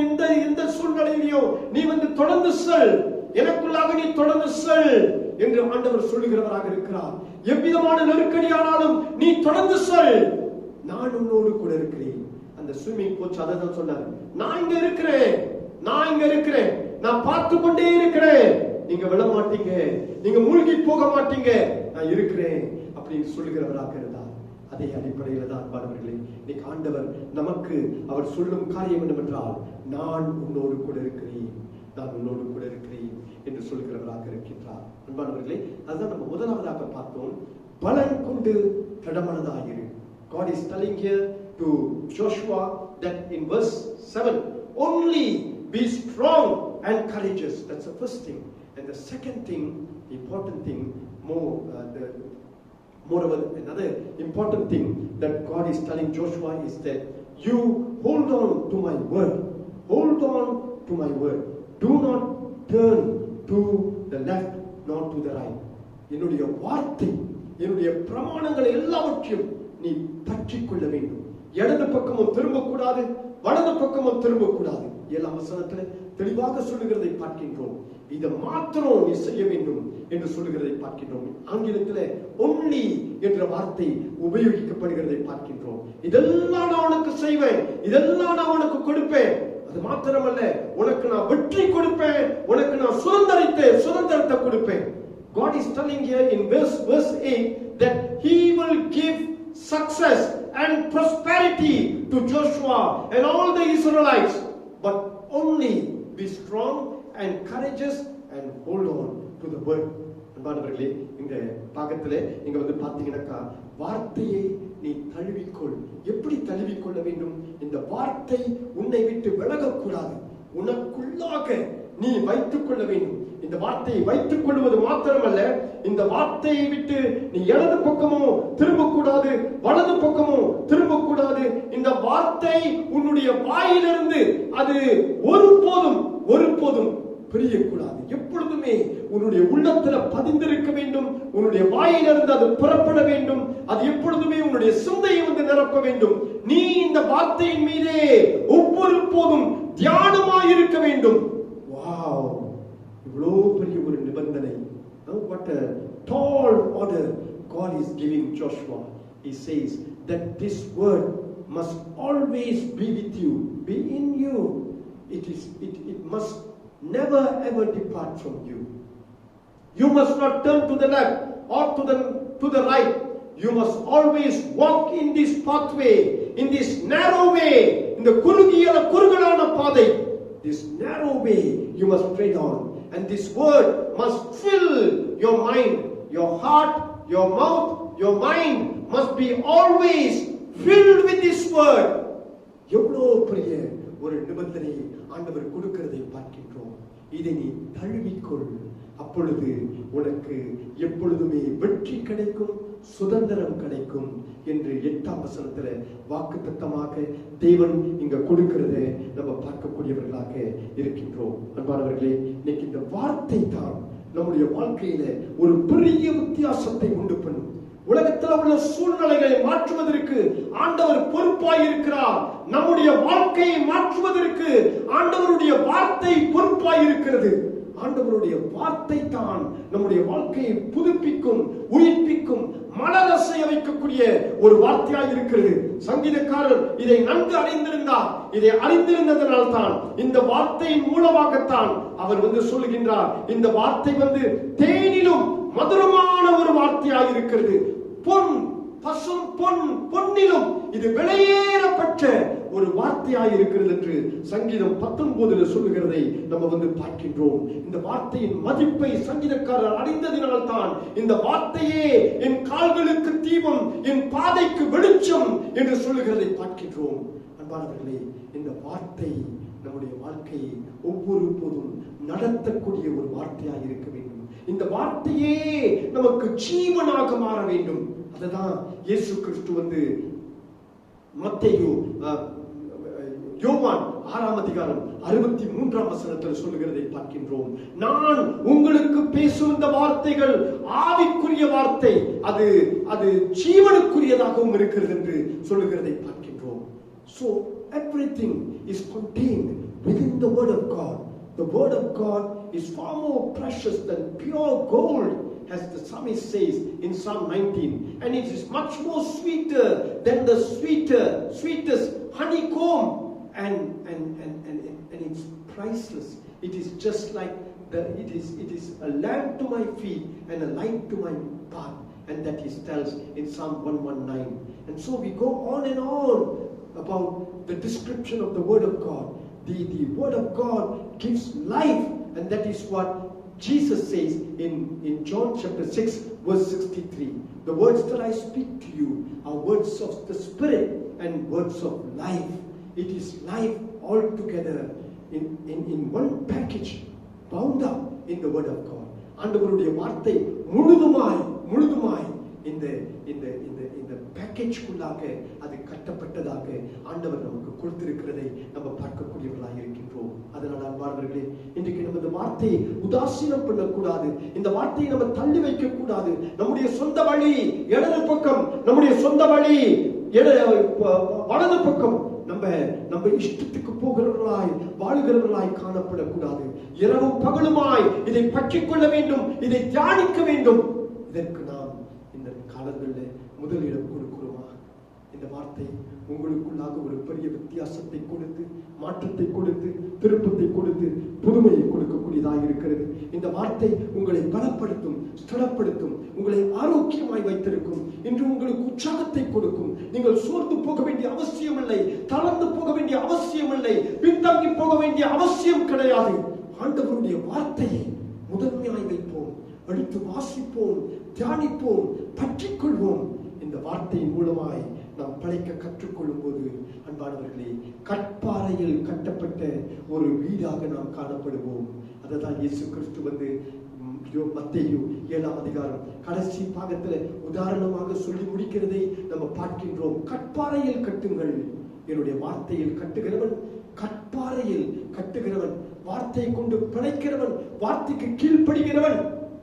எந்த சூழ்நிலையிலையும் நீ தொடர்ந்து செல், எனக்குள்ளாக நீ தொடர்ந்து செல் என்று ஆண்டவர் சொல்லுகிறவராக இருக்கிறார். எவ்விதமான நெருக்கடியானாலும் நீ தொடர்ந்து செல், நான் உன்னோடு கூட இருக்கிறேன். அந்த ஸ்விம்மிங் கோச் அதை தான் சொன்னார், நான் இங்க இருக்கிறேன், நான் பார்த்து கொண்டே இருக்கிறேன், நீங்க விழ மாட்டீங்க, நீங்க மூழ்கி போக மாட்டீங்க, நான் இருக்கிறேன் அப்படின்னு சொல்லுகிறவராக இருந்தார். அதே அடிப்படையில தான் அன்பானவர்களே, இன்னைக்கு ஆண்டவர் நமக்கு அவர் சொல்லும் காரியம் என்னவென்றால், நான் உன்னோடு கூட இருக்கிறேன், நான் உன்னோடு கூட இருக்கிறேன் என்று சொல்லுகிறவராக இருக்கின்றார். அன்பானவர்களே, அதுதான் நம்ம முதலாவதாக பார்த்தோம், பலன் கொண்டு திடமனதாயிரு. God is telling here to Joshua that in verse 7, only be strong and courageous. That's the first thing. And the second thing, important thing, moreover, another important thing that God is telling Joshua is that you hold on to my word. Hold on to my word. Do not turn to the left nor to the right. என்னுடைய வார்த்தை, என்னுடைய பிரமாணங்களை எல்லாவற்றையும் நீ பற்றிக் கொள்ள வேண்டும். இடது பக்கமும் திரும்பக்கூடாது, வலது பக்கமும் திரும்பக்கூடாது. 7ஆம் வசனத்தில் தெளிவாக சொல்லுகிறதை பார்க்கின்றோம். இதை மாத்திரம் நீ செய்ய வேண்டும் என்று சொல்லுகிறதை பார்க்கின்றோம். ஆங்கிலத்தில் only என்ற வார்த்தை உபயோகிக்கப்படுகிறதை பார்க்கின்றோம். இதெல்லாம் நான் உனக்கு செய்வேன், இதெல்லாம் நான் உனக்கு கொடுப்பேன், அது மாத்திரமல்ல, உனக்கு நான் வெற்றி கொடுப்பேன், உனக்கு நான் சுதந்திரத்தை கொடுப்பேன். God is telling here in verse 8 that he will give success and prosperity to Joshua and all the Israelites, but only be strong and courageous and hold on to the word. அன்பானவர்களே, இந்த பாகத்துல நீங்க வந்து பாத்தீங்கன்னாக்கா, வார்த்தையை நீ தழுவிக்கொள். எப்படி தழுவிக்கொள்ள வேண்டும்? இந்த வார்த்தை உன்னை விட்டு விலகக்கூடாது, உனக்குள்ளாக நீ வைத்துக் கொள்ள வேண்டும். இந்த வார்த்தையை வைத்துக் கொள்வது மாத்திரமல்ல, இந்த வார்த்தையை விட்டு நீ இடது பக்கமோ திரும்பக்கூடாது, வலது பக்கமோ திரும்பக்கூடாது. இந்த வார்த்தை உன்னுடைய வாயிலிருந்து அது ஒருபோதும் பிரியக்கூடாது. எப்பொழுதுமே உன்னுடைய உள்ளத்துல பதிந்திருக்க வேண்டும். உன்னுடைய வாயிலிருந்து அது புறப்பட வேண்டும். அது எப்பொழுதுமே உன்னுடைய சிந்தையை வந்து நிரப்ப வேண்டும். நீ இந்த வார்த்தையின் மீதே ஒவ்வொரு போதும் தியானமாயிருக்க வேண்டும். வாவ், இவ்வளவு பெரிய ஒரு நிபந்தனை. What a tall order God is giving Joshua. He says that this word must always be with you, be in you. It must never ever depart from you. You must not turn to the left or to the right. You must always walk in this pathway, in this narrow way, in the குறுகலான பாதை. This narrow way you must tread on, and this word must fill your mind, your heart, your mouth, your mind must be always filled with this word. எவ்வளவு பெரிய ஒரு நிபந்தனை ஆண்டவர் கொடுக்கிறதை பார்க்கின்றோம். இதை நீ தழுவிக்கொள், அப்பொழுது உனக்கு எப்பொழுதுமே வெற்றி கிடைக்கும், சுதந்திரம் கிடைக்கும் என்று 8ஆம் வசனத்துல வாக்குத்தத்தமாக தேவன் இங்க கொடுக்கிறத நம்ம பார்க்கக்கூடியவர்களாக இருக்கின்றோம். அன்பானவர்களே, இன்னைக்கு இந்த வார்த்தை தான் நம்முடைய வாழ்க்கையில ஒரு பெரிய வித்தியாசத்தை உண்டு பண்ணும். உலகத்தில் உள்ள சூழ்நிலைகளை மாற்றுவதற்கு ஆண்டவர் பொறுப்பாய் இருக்கிறார். நம்முடைய வாழ்க்கையை மாற்றுவதற்கு ஆண்டவருடைய வார்த்தை பொறுப்பாய் இருக்கிறது. ஆண்டவருடைய வார்த்தை தான் நம்முடைய வாழ்க்கையை புதுப்பிக்கும், உயிர்ப்பிக்கும், மனரசைய வைக்கக்கூடிய ஒரு வார்த்தையாக இருக்கிறது. சங்கீதக்காரர் இதை நன்கு அறிந்திருந்தார். இதை அறிந்திருந்ததனால் தான் இந்த வார்த்தையின் மூலமாகத்தான் அவர் வந்து சொல்லுகின்றார், இந்த வார்த்தை வந்து தேனிலும் மதுரமான ஒரு வார்த்தையாக இருக்கிறது. பசும் பொன்னிலும் இது விலையேறப்பட்ட ஒரு வார்த்தையாக இருக்கிறது என்று சங்கீதம் 19 சொல்லுகிறதை நம்ம வந்து பார்க்கின்றோம். இந்த வார்த்தையின் மதிப்பை சங்கீதக்காரர் அறிந்ததினால் தான் இந்த வார்த்தையே என் கால்களுக்கு தீபம், என் பாதைக்கு வெளிச்சம் என்று சொல்லுகிறதை பார்க்கின்றோம். அன்பானவர்களே, இந்த வார்த்தை நம்முடைய வாழ்க்கையை ஒவ்வொரு போதும் நடத்தக்கூடிய ஒரு வார்த்தையாக இருக்க வேண்டும். இந்த வார்த்தையே நமக்கு ஜீவனாக மாற வேண்டும். அதுதான் இயேசு கிறிஸ்து வந்து மத்தேயு யோவான் 6ஆம் அதிகாரம் 63ஆம் வசனத்தில் சொல்லுகிறதை பார்க்கின்றோம். நான் உங்களுக்கு பேசும் இந்த வார்த்தைகள் ஆவிக்குரிய வார்த்தை, அது ஜீவனுக்குரியதாகவும் இருக்கிறது என்று சொல்லுகிறதை பார்க்கின்றோம். So everything is contained within the word of God. The word of God is far more precious than pure gold, as the psalmist says in Psalm 19, and it is much more sweeter than the sweetest honeycomb, and it's priceless. It is just like it is a lamp to my feet and a light to my path, and that is tells in Psalm 119. And so we go on and on about the description of the word of God. The word of God gives life, and that is what Jesus says in John chapter 6 verse 63. The words that I speak to you are words of the Spirit and words of life. It is life all together in one package, bound up in the word of God. ஆண்டவருடைய வார்த்தை முழுதுமாய் இந்த பேக்கேஜ்க்குள்ளாக அது கட்டப்பட்டதாக ஆண்டவர் நமக்கு கொடுத்திருக்கிறதை நம்ம பார்க்கக்கூடியவர்களாக இருக்கின்றோம். அதனால் அன்பானவர்களே, இன்றைக்கு நம்ம இந்த வார்த்தையை உதாசீனம் பண்ணக்கூடாது. இந்த வார்த்தையை நம்ம தள்ளி வைக்க கூடாது. நம்முடைய சொந்த வழி இடது பக்கம், நம்முடைய சொந்த வழி வலது பக்கம், நம்ம இஷ்டத்துக்கு போகிறவர்களாய் வாழுகிறவர்களாய் காணப்படக்கூடாது. இரவும் பகலுமாய் இதை பற்றிக் கொள்ள வேண்டும், இதை தியானிக்க வேண்டும். இதற்கு நாம் இந்த காலங்களில் முதலிடம் கொடுக்கிறோமா? இந்த வார்த்தை உங்களுக்குள்ளாக ஒரு பெரிய வித்தியாசத்தை கொடுத்து, மாற்றத்தை கொடுத்து, திருப்பத்தை கொடுத்து, புதுமையை கொடுக்கக்கூடியதாக இருக்கிறது. இந்த வார்த்தை உங்களை பலப்படுத்தும், ஸ்திரப்படுத்தும், உங்களை ஆரோக்கியமாய் வைத்திருக்கும். இன்று உங்களுக்கு உற்சாகத்தை கொடுக்கும். நீங்கள் சோர்ந்து போக வேண்டிய அவசியம் இல்லை, தளர்ந்து போக வேண்டிய அவசியம் இல்லை, பின்தங்கி போக வேண்டிய அவசியம் கிடையாது. ஆண்டவருடைய வார்த்தையை முதன்மையாய் வைப்போம். எடுத்து வாசிப்போம், தியானிப்போம், பற்றிக்கொள்வோம். இந்த வார்த்தையின் மூலமாய் நாம் பழைக்க கற்றுக்கொள்ளும் போது அன்பானவர்களே, கற்பாறையில் கட்டப்பட்ட ஒரு வீடாக நாம் காணப்படுவோம். அதைதான் இயேசு கிறிஸ்து வந்து மத்தேயு 7ஆம் அதிகாரம் கடைசி பாகத்துல உதாரணமாக சொல்லி முடிக்கிறதை நம்ம பார்க்கின்றோம். கற்பாறையில் கட்டுங்கள், என்னுடைய வார்த்தையில் கட்டுகிறவன், கற்பாறையில் கட்டுகிறவன், வார்த்தையை கொண்டு பிழைக்கிறவன், வார்த்தைக்கு கீழ்ப்படுகிறவன்,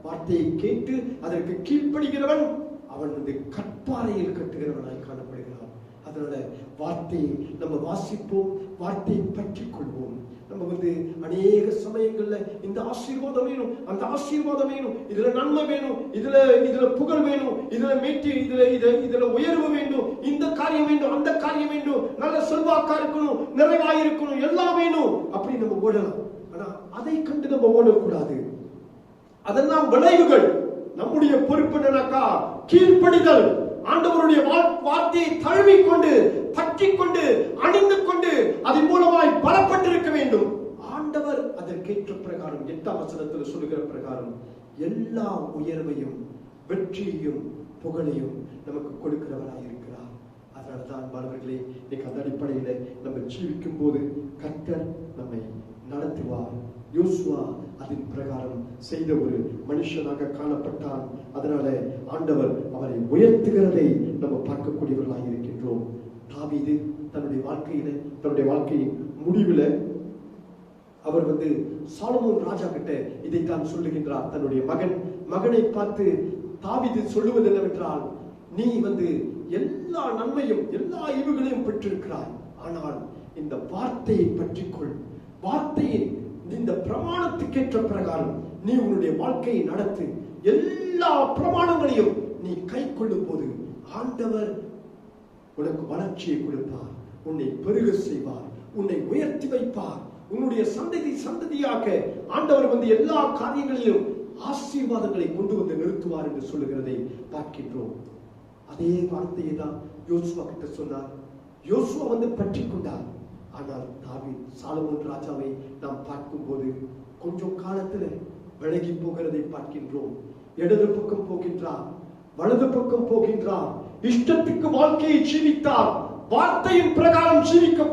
வார்த்தையை கேட்டு அதற்கு கீழ்ப்படுகிறவன், அவன் வந்து கற்பாறையில் கட்டுகிறவனாய் காணப்படுகிறான். அதனால வார்த்தையை நம்ம வாசிப்போம், வார்த்தையை பற்றி கொள்வோம். நம்ம வந்து அநேக சமயங்கள்ல இந்த ஆசீர்வாதம் வேணும், அந்த ஆசீர்வாதம் வேணும், இதுல நன்மை வேணும், இதுல புகழ் வேணும், இதுல மேட்டி, இதுல உயர்வு வேண்டும், இந்த காரியம் வேண்டும், அந்த காரியம் வேண்டும், நல்ல செல்வாக்கா இருக்கணும், நிறைவாயிருக்கணும், எல்லாம் வேணும், அப்படி நம்ம ஓடலாம். ஆனா அதை கண்டு நம்ம ஓடக்கூடாது. அதெல்லாம் விளைவுகள். நம்முடைய பொறுப்பு என்னக்கா? கீழ்ப்படிதல். ஆண்டவருடைய வார்த்தையை தழுவிக்கொண்டு, பற்றிக்கொண்டு, அணிந்து கொண்டு, அதன் மூலமாய் பலப்பட்டிருக்க வேண்டும். ஆண்டவர் அதற்கேற்ற பிரகாரம் 8ஆம் வசனத்தில் சொல்லுகிற பிரகாரம் எல்லா உயர்வையும், வெற்றியையும், புகழையும் நமக்கு கொடுக்கிறவராய் இருக்கிறார். அதனால்தான் மாணவர்களே, இன்னைக்கு அந்த அடிப்படையில நம்ம ஜீவிக்கும் போது கர்த்தர் நம்மை நடத்துவார். யோசுவா அதன் பிரகாரம் செய்த ஒரு மனுஷனாக காணப்பட்டான். அதனால ஆண்டவர் அவரை உயர்த்துகிறதை நம்ம பார்க்கக்கூடியவர்களாக இருக்கின்றோம். தாவீது தன்னுடைய வாழ்க்கையின் முடிவில் அவர் வந்து சாலமோன் ராஜா கிட்ட இதைத்தான் சொல்லுகின்றார். தன்னுடைய மகனை பார்த்து தாவீது சொல்லுவது என்னவென்றால், நீ வந்து எல்லா நன்மையும் எல்லா ஈவுகளையும் பெற்றிருக்கிறாய், ஆனால் இந்த வார்த்தையை பற்றிக்கொள். வார்த்தையின் இந்த பிரமாணத்துக்கேற்ற பிரகாரம் நீ உன்னுடைய வாழ்க்கையை நடத்து. எல்லா பிரமாணங்களையும் நீ கை கொள்ளும் போது ஆண்டவர் உனக்கு வளர்ச்சியை கொடுப்பார், உன்னை பெருக செய்வார், உன்னை உயர்த்தி வைப்பார். உன்னுடைய சந்ததியாக ஆண்டவர் வந்து எல்லா காரியங்களிலும் ஆசீர்வாதங்களை கொண்டு வந்து நிறுத்துவார் என்று சொல்லுகிறதை பார்க்கின்றோம். அதே வார்த்தையை தான் யோசுவா கிட்ட சொன்னார். யோசுவா வந்து பற்றி கொண்டார். ஆனால் தாவீது சாலமோன் ராஜாவை நாம் பார்க்கும் போது கொஞ்சம் காலத்துல விலகி போகிறதை பார்க்கின்றோம். இடது பக்கம் போகின்றார், வலது பக்கம் போகின்றார், இஷ்டத்துக்கு வாழ்க்கையை ஜீவித்தார். வார்த்தையின் பிரகாரம் ஜீவிக்க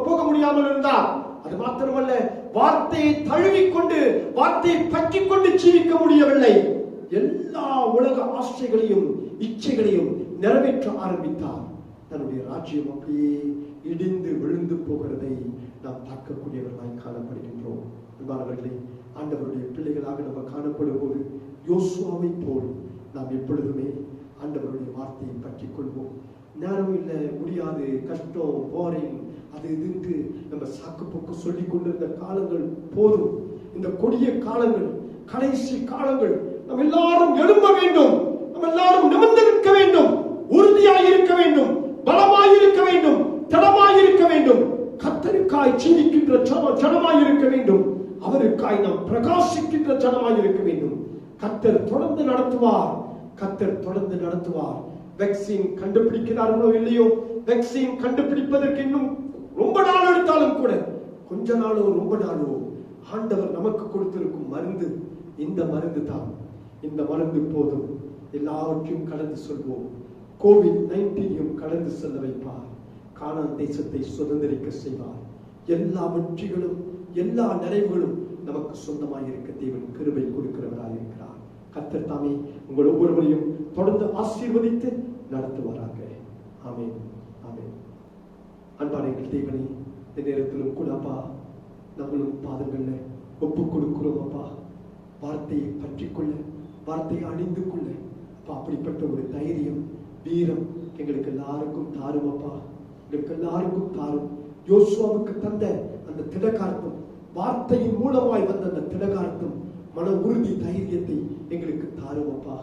போக முடியாமல் இருந்தார். அது மாத்திரமல்ல, வார்த்தையை தழுவிக்கொண்டு, வார்த்தையை பற்றி கொண்டு ஜீவிக்க முடியவில்லை. எல்லா உலக ஆசைகளையும் இச்சைகளையும் நிறைவேற்ற ஆரம்பித்தார். தன்னுடைய ராஜ்யம் அப்படியே இடிந்து விழுந்து போகிறதை நாம் பார்க்கக்கூடியவர்களாய் காணப்படுகின்றோம். அன்பானவர்களே, ஆண்டவருடைய பிள்ளைகளாக நம்ம காணப்படும் போது யோசுவாவை போல் நாம் எப்பொழுதுமே ஆண்டவருடைய வார்த்தையை பற்றி கொள்வோம். நேரம் இல்லை, முடியாது, கஷ்டம், போரிங், அது இதுக்கு நம்ம சாக்கு போக்கு சொல்லிக் கொண்டிருந்த காலங்கள் போதும். இந்த கொடிய காலங்கள், கடைசி காலங்கள், நம்ம எல்லாரும் எழும்ப வேண்டும், நம்ம எல்லாரும் நிமிர்ந்து நிற்க வேண்டும், உறுதியாய் இருக்க வேண்டும், பலமாய் இருக்க வேண்டும், திடமாய் இருக்க வேண்டும். கர்த்தருக்காய் ஜீவிக்கின்ற ஜனமாய் இருக்க வேண்டும். அவருக்காய் நாம் பிரகாசிக்கின்ற ஜனமாய் இருக்க வேண்டும். கர்த்தர் தொடர்ந்து நடத்துவார், கர்த்தர் தொடர்ந்து நடத்துவார். வேக்சின் கண்டுபிடிக்கிறார்களோ இல்லையோ, வேக்சின் கண்டுபிடிப்பதற்கு இன்னும் ரொம்ப நாள் எடுத்தாலும் கூட, கொஞ்ச நாளோ ரொம்ப நாளோ, ஆண்டவர் நமக்கு கொடுத்திருக்கும் மருந்து இந்த மருந்து தான். இந்த மருந்து போதும், எல்லாவற்றையும் கடந்து சொல்வோம். கோவிட்-19 கடந்து செல்ல வைப்பார். கானான் தேசத்தை சுதந்திரிக்க செய்வார். எல்லா வெற்றிகளும் எல்லா நிறைவுகளும் நமக்கு சொந்தமாக இருக்க தேவன் கிருபை கொடுக்கிறவராக இருக்கிறார். கர்த்தர் தாமே உங்கள் ஒவ்வொருவரையும் தொடர்ந்து ஆசீர்வதித்து நடத்துவாராக. ஆமென், ஆமென். அன்பான எங்கள் தேவனே, இந்த நேரத்திலும் கூட அப்பா, நம்மளும் பாதங்கள்ல ஒப்புக் கொடுக்கிறோம் அப்பா. வார்த்தையை பற்றி கொள்ள, வார்த்தையை அணிந்து கொள்ள அப்பா, அப்படிப்பட்ட ஒரு தைரியம், வீரம் எங்களுக்கு எல்லாருக்கும் தாரும் அப்பா, எங்களுக்கு எல்லாருக்கும் தாரும். யோசுவாவுக்கு தந்த அந்த திடகார்த்தம், வார்த்தையின் மூலமாய் வந்த அந்த திடகார்த்தம், மன உறுதி, தைரியத்தை எங்களுக்கு தாரும் அப்பா.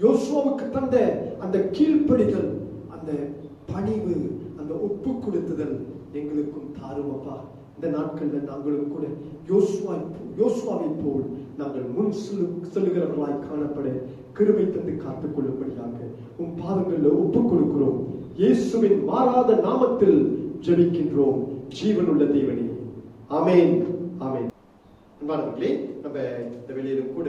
யோசுவாவுக்கு தந்த அந்த கீழ்ப்படிதல், அந்த பணிவு, அந்த ஒப்பு கொடுத்துதல் எங்களுக்கும் தாரும் அப்பா. இந்த நாட்கள்ல நாங்களும் கூட யோசுவாவை போல் நாங்கள் முன் செல்லுகிறவர்களாய் காணப்பட கிருபை தந்து காத்துக் கொள்ளும்படியாக உம் பாதங்கள்ல ஒப்புக் கொடுக்கிறோம். இயேசுவின் மாறாத நாமத்தில் ஜெபிக்கின்றோம் ஜீவனுள்ள தேவனே. ஆமென், ஆமென். அன்பானவர்களே, நம்ம இந்த வெளியிலும் கூட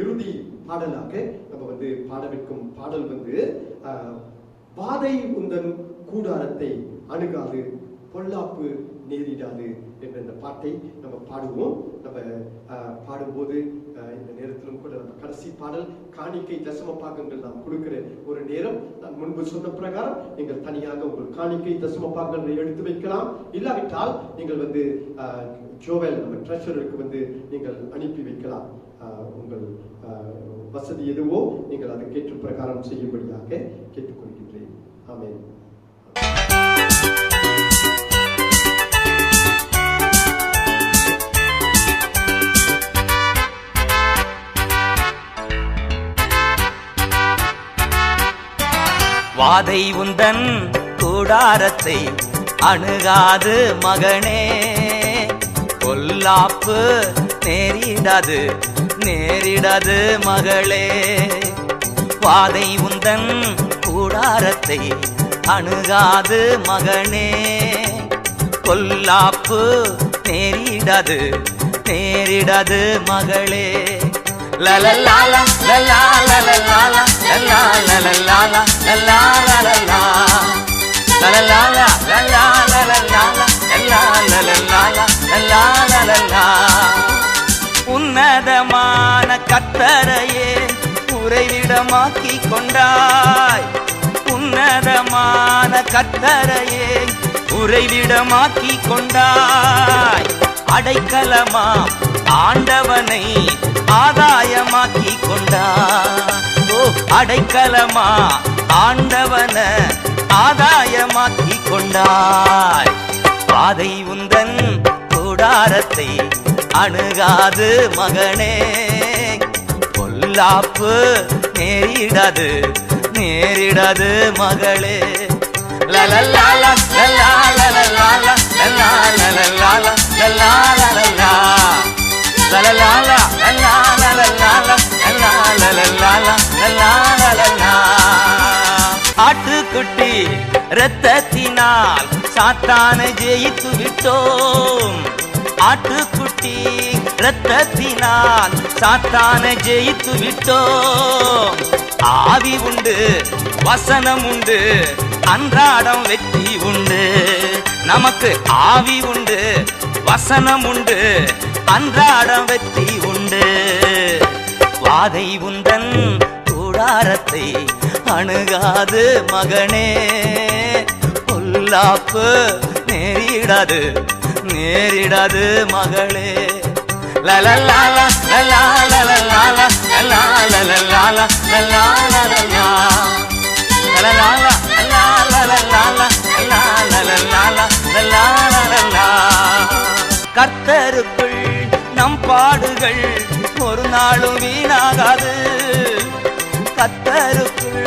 இறுதி பாடலாக நம்ம பாடவிருக்கும் பாடல் வாதை உந்தன் கூடாரத்தை அணுகாது, பொல்லாப்பு நேரிடாது என்ற இந்த பாட்டை நம்ம பாடுவோம். நம்ம பாடும்போது இந்த நேரத்திலும் கூட நம்ம கடைசி பாடல் காணிக்கை தசம பாகங்கள் நாம் கொடுக்கிற ஒரு நேரம். நான் முன்பு சொன்ன பிரகாரம் நீங்கள் தனியாக உங்கள் காணிக்கை தசம பாகங்களை எடுத்து வைக்கலாம். இல்லாவிட்டால் நீங்கள் ஜோவல் நம்ம ட்ரெஷருக்கு நீங்கள் அனுப்பி வைக்கலாம். உங்கள் வசதி எதுவோ நீங்கள் அதுக்கேற்ற பிரகாரம் செய்யும்படியாக கேட்டுக்கொள்கின்றேன். ஆமென். வாதை உந்தன் கூடாரத்தை அணுகாது மகனே, பொல்லாப்பு நேரிடாது நேரிடாது மகளே. வாதை உந்தன் கூடாரத்தை அணுகாது மகனே, பொல்லாப்பு நேரிடாது நேரிடாது மகளே. லலலாலா லலா லலலாலா லலா லலலாலா லலா லலலா லலலாலா லலா லலலாலா லலா லலலாலா லலா லலலா. உன்னதமான கர்த்தரையே உறைவிடமாக்கி கொண்டாய், உன்னதமான கர்த்தரையே உறைவிடமாக்கி கொண்டாய். அடைக்கலமாம் ஆண்டவனை ஆதாயமாக்கி கொண்டாய். ஓ அடைக்கலமா ஆண்டவன ஆதாயமாக்கி கொண்டாய். வாதை உந்தன் கூடாரத்தை அணுகாது மகனே, பொல்லாப்பு நேரிடாது நேரிடாது மகளே. லலலாலா லலா லலலாலா லலா லலலாலா லலா லலலா லலலாலா லலா லலலாலா லலா லலலாலா லலா லலலா. ஆட்டுக்குட்டி இரத்தத்தினால் சாத்தானை ஜெயித்து விட்டோம், ஆட்டுக்குட்டி இரத்தத்தினால் சாத்தானை ஜெயித்து விட்டோம். ஆவி உண்டு வசனம் உண்டு அன்றாடம் வெற்றி உண்டு, நமக்கு ஆவி உண்டு வசனம் உண்டு அன்றாடம் வெற்றி உண்டு. வாதை உந்தன் கூடாரத்தை அணுகாது மகனே, பொல்லாப்பு நேரிடாது நேரிடாது மகளே. லலலாலா லலா லலலாலா லலா லலலாலா லலா லலலா லலலாலா லலா லலலாலா லலா லலலாலா லலா லலலா. கர்த்தருக்குள் நம் பாடுகள் ஒரு நாளும் வீணாகாது, கர்த்தருக்குள்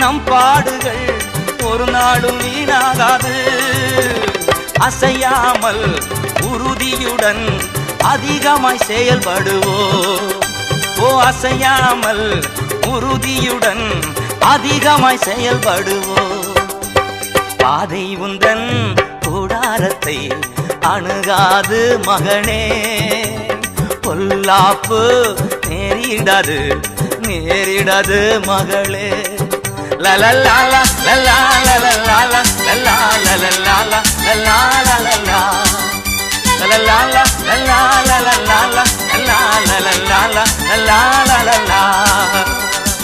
நம் பாடுகள் ஒரு நாளும் வீணாகாது. அசையாமல் உறுதியுடன் அதிகமாய் செயல்படுவோம், ஓ அசையாமல் உறுதியுடன் அதிகமாய் செயல்படுவோம். பாதை உந்தன் கூடாரத்தை அணுகாது மகனே, பொல்லாப்பு நேரிடாது நேரிடாது மகளே. லலலாலா லலா லலலாலா லலா லலலாலா லலா லலலா லலலாலா லலா லலலாலா லலா லலலாலா லலா லலலா.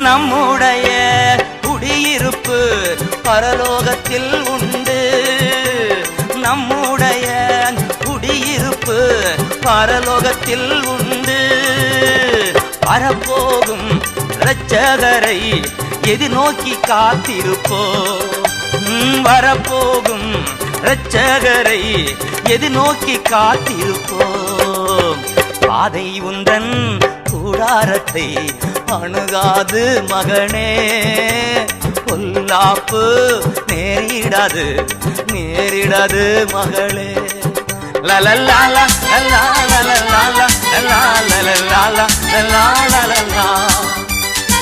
நம்முடைய குடியிருப்பு பரலோகத்தில் உண்டு, நம்முடைய குடியிருப்பு பரலோகத்தில் உண்டு. வரப்போகும் இரட்சகரை எதிர்நோக்கி காத்திருப்போம், வரப்போகும் இரட்சகரை எதிர்நோக்கி காத்திருப்போம். பாதை உந்தன் கூடாரத்தை அணுகாது மகனே, பொல்லாப்பு நேரிடாது நேரிடாது மகளே. லலலாலா லலா லலலாலா லலா லலலாலா லலா லலலா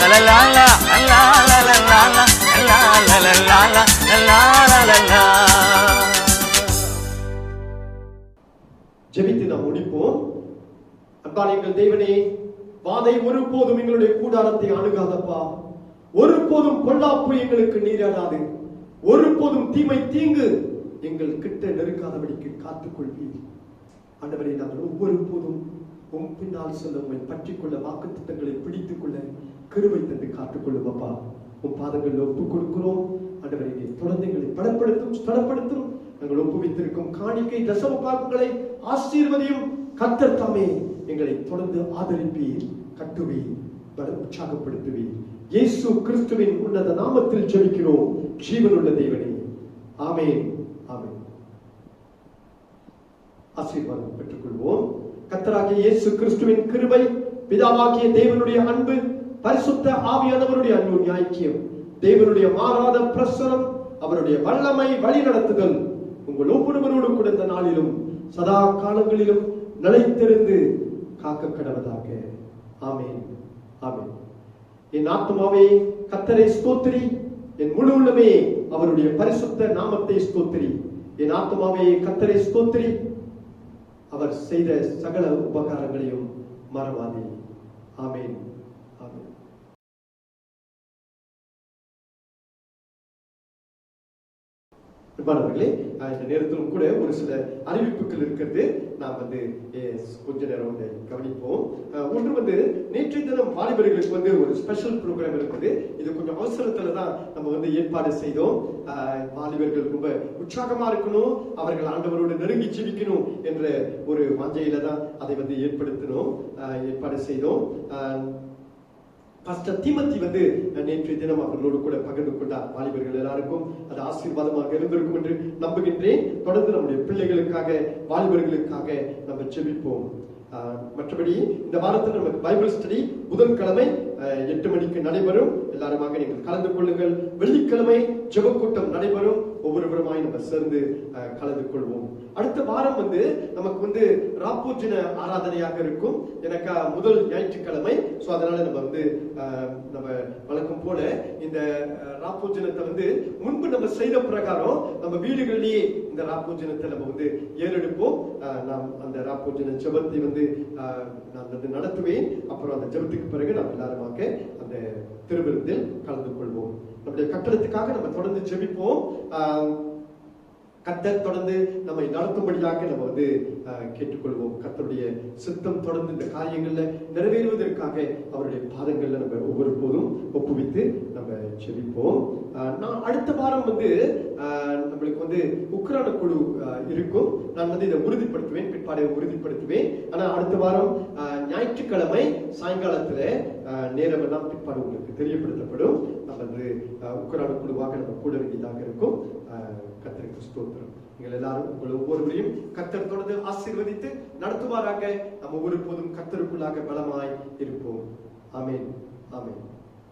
லலலாலா லலா லலலாலா லலா லலலாலா லலா லலலா. ஜெபித்து நாம் முடிப்போம். அன்பான எங்கள் தேவனே, வாதை ஒருபோதும் எங்களுடைய கூடாரத்தை அணுகாதப்பா. ஒருபோதும் பொல்லாப்பு எங்களுக்கு நீராடாது. ஒருபோதும் தீமை தீங்கு எங்கள் கிட்ட நெருங்காதபடிக்கு காத்துக்கொள்வீர். ஆண்டவரே, நாங்கள் ஒவ்வொரு போதும் உம் பின்னால் சொல்ல உண்மை பற்றி கொள்ள, வாக்கு திட்டங்களை பிடித்துக் கொள்ள கிருபை தந்து காத்துக்கொள்ளும் அப்பா. உன் பாதங்களில் ஒப்புக் கொடுக்கிறோம். ஆண்டவரே, தொடர்ந்து எங்களை பலப்படுத்தும். நாங்கள் ஒப்புவித்திருக்கும் காணிக்கை தசம பாகங்களை ஆசீர்வதியும். கர்த்தர் தாமே எங்களை தொடர்ந்து ஆதரிப்பீர், கட்டுவீர், உற்சாகப்படுத்துவீர். இயேசு கிறிஸ்துவின் உன்னத நாமத்தில் ஜெபிக்கிறோம் ஜீவனுள்ள தேவனே, ஆமென், ஆமென். ஆசீர்வாதம் பெற்றுக்கொள்வோம். கர்த்தராகிய இயேசு கிறிஸ்துவின் கிருபை, பிதாவாகிய தேவனுடைய அன்பு, பரிசுத்த ஆவியானவருடைய அன்பு ஐக்கியம், தேவனுடைய மாறாத பிரசனம், அவருடைய வல்லமை வழிநடத்துதல் உங்கள் ஒவ்வொருவரோடு கூட இந்த நாளிலும் சதா காலங்களிலும் நிலைத்திருந்து காக்க கடவதாக. ஆமென், ஆமென். என் ஆத்துமாவே கர்த்தரை ஸ்தோத்திரி, என் முழு உள்ளமே அவருடைய பரிசுத்த நாமத்தை ஸ்தோத்திரி. என் ஆத்துமாவே கர்த்தரை ஸ்தோத்திரி, அவர் செய்த சகல உபகாரங்களையும் மறவாதே. ஆமென், ஆமென். அன்பானவர்களே, இந்த நேரத்திலும் கூட ஒரு சில அறிவிப்புகள் இருக்கிறது. நாம் கொஞ்ச நேரம் கவனிப்போம். ஒன்று நேற்றைய தினம் வாலிபர்களுக்கு ஒரு ஸ்பெஷல் ப்ரோக்ராம் இருக்குது. இது கொஞ்சம் அவசரத்துல தான் நம்ம ஏற்பாடு செய்தோம். வாலிபர்கள் ரொம்ப உற்சாகமா இருக்கணும், அவர்கள் ஆண்டவரோடு நெருங்கி ஜீவிக்கணும் என்ற ஒரு வாஞ்சையில தான் அதை ஏற்பாடு செய்தோம். பாஸ்டர் தீமத்தி நேற்றைய தினம் அவர்களோடு கூட பகிர்ந்து கொண்டார். வாலிபர்கள் எல்லாருக்கும் அது ஆசீர்வாதமாக இருந்திருக்கும் என்று நம்புகின்றேன். தொடர்ந்து நம்முடைய பிள்ளைகளுக்காக, வாலிபர்களுக்காக நம்ம ஜெபிப்போம். மற்றபடி இந்த வாரத்தில் நமக்கு பைபிள் ஸ்டடி புதன்கிழமை 8 மணிக்கு நடைபெறும். எல்லாருமாக நீங்கள் கலந்து கொள்ளுங்கள். வெள்ளிக்கிழமை ஜெபக்கூட்டம் நடைபெறும். ஒவ்வொருவருமாய் நம்ம சேர்ந்து கலந்து கொள்வோம். அடுத்த வாரம் நமக்கு ராப்போஜன ஆராதனையாக இருக்கும். எனக்கு முதல் ஞாயிற்றுக்கிழமை. சோ அதனால நம்ம வழக்கம் போல இந்த ராப்போஜனத்தை முன்பு நம்ம செய்த பிரகாரம் நம்ம வீடுகளிலேயே இந்த ராப்போஜனத்தை நம்ம ஏறெடுப்போம். நாம் அந்த ராப்போஜன ஜெபத்தை நான் நடத்துவேன். அப்புறம் அந்த ஜெபத்துக்கு பிறகு நாம் எல்லாருமாக அந்த திருவிருந்தில் கலந்து கொள்வோம். நம்முடைய கட்டளத்துக்காக நம்ம தொடர்ந்து ஜெபிப்போம். கர்த்தர் தொடர்ந்து நம்மை நடத்தும்படியாக நம்ம கேட்டுக்கொள்வோம். கர்த்தருடைய சித்தம் தொடர்ந்து இந்த காரியங்கள்ல நிறைவேறுவதற்காக அவருடைய பாதங்கள்ல நம்ம ஒவ்வொரு போதும் ஒப்புவித்து நம்ம ஜெபிப்போம். நான் அடுத்த வாரம் நம்மளுக்கு உக்ரான குழு இருக்கும். நான் இதை உறுதிப்படுத்துவேன், பிற்பாடு உறுதிப்படுத்துவேன். ஆனா அடுத்த வாரம் ஞாயிற்றுக்கிழமை சாயங்காலத்துல நேரம் எல்லாம் பிற்பாடு உங்களுக்கு தெரியப்படுத்தப்படும். நம்ம உக்ரான குழுவாக நம்ம கூட வேண்டியதாக இருக்கும். கர்த்தருக்கு ஸ்தோத்திரம். நீங்கள் எல்லாரும் உங்கள் ஒவ்வொருவரையும் கர்த்தர் தொடர்ந்து ஆசீர்வதித்து நடத்துவாராக. நம்ம ஒவ்வொரு போதும் கர்த்தருக்குள்ளாக பலமாய் இருப்போம். ஆமென், ஆமென்.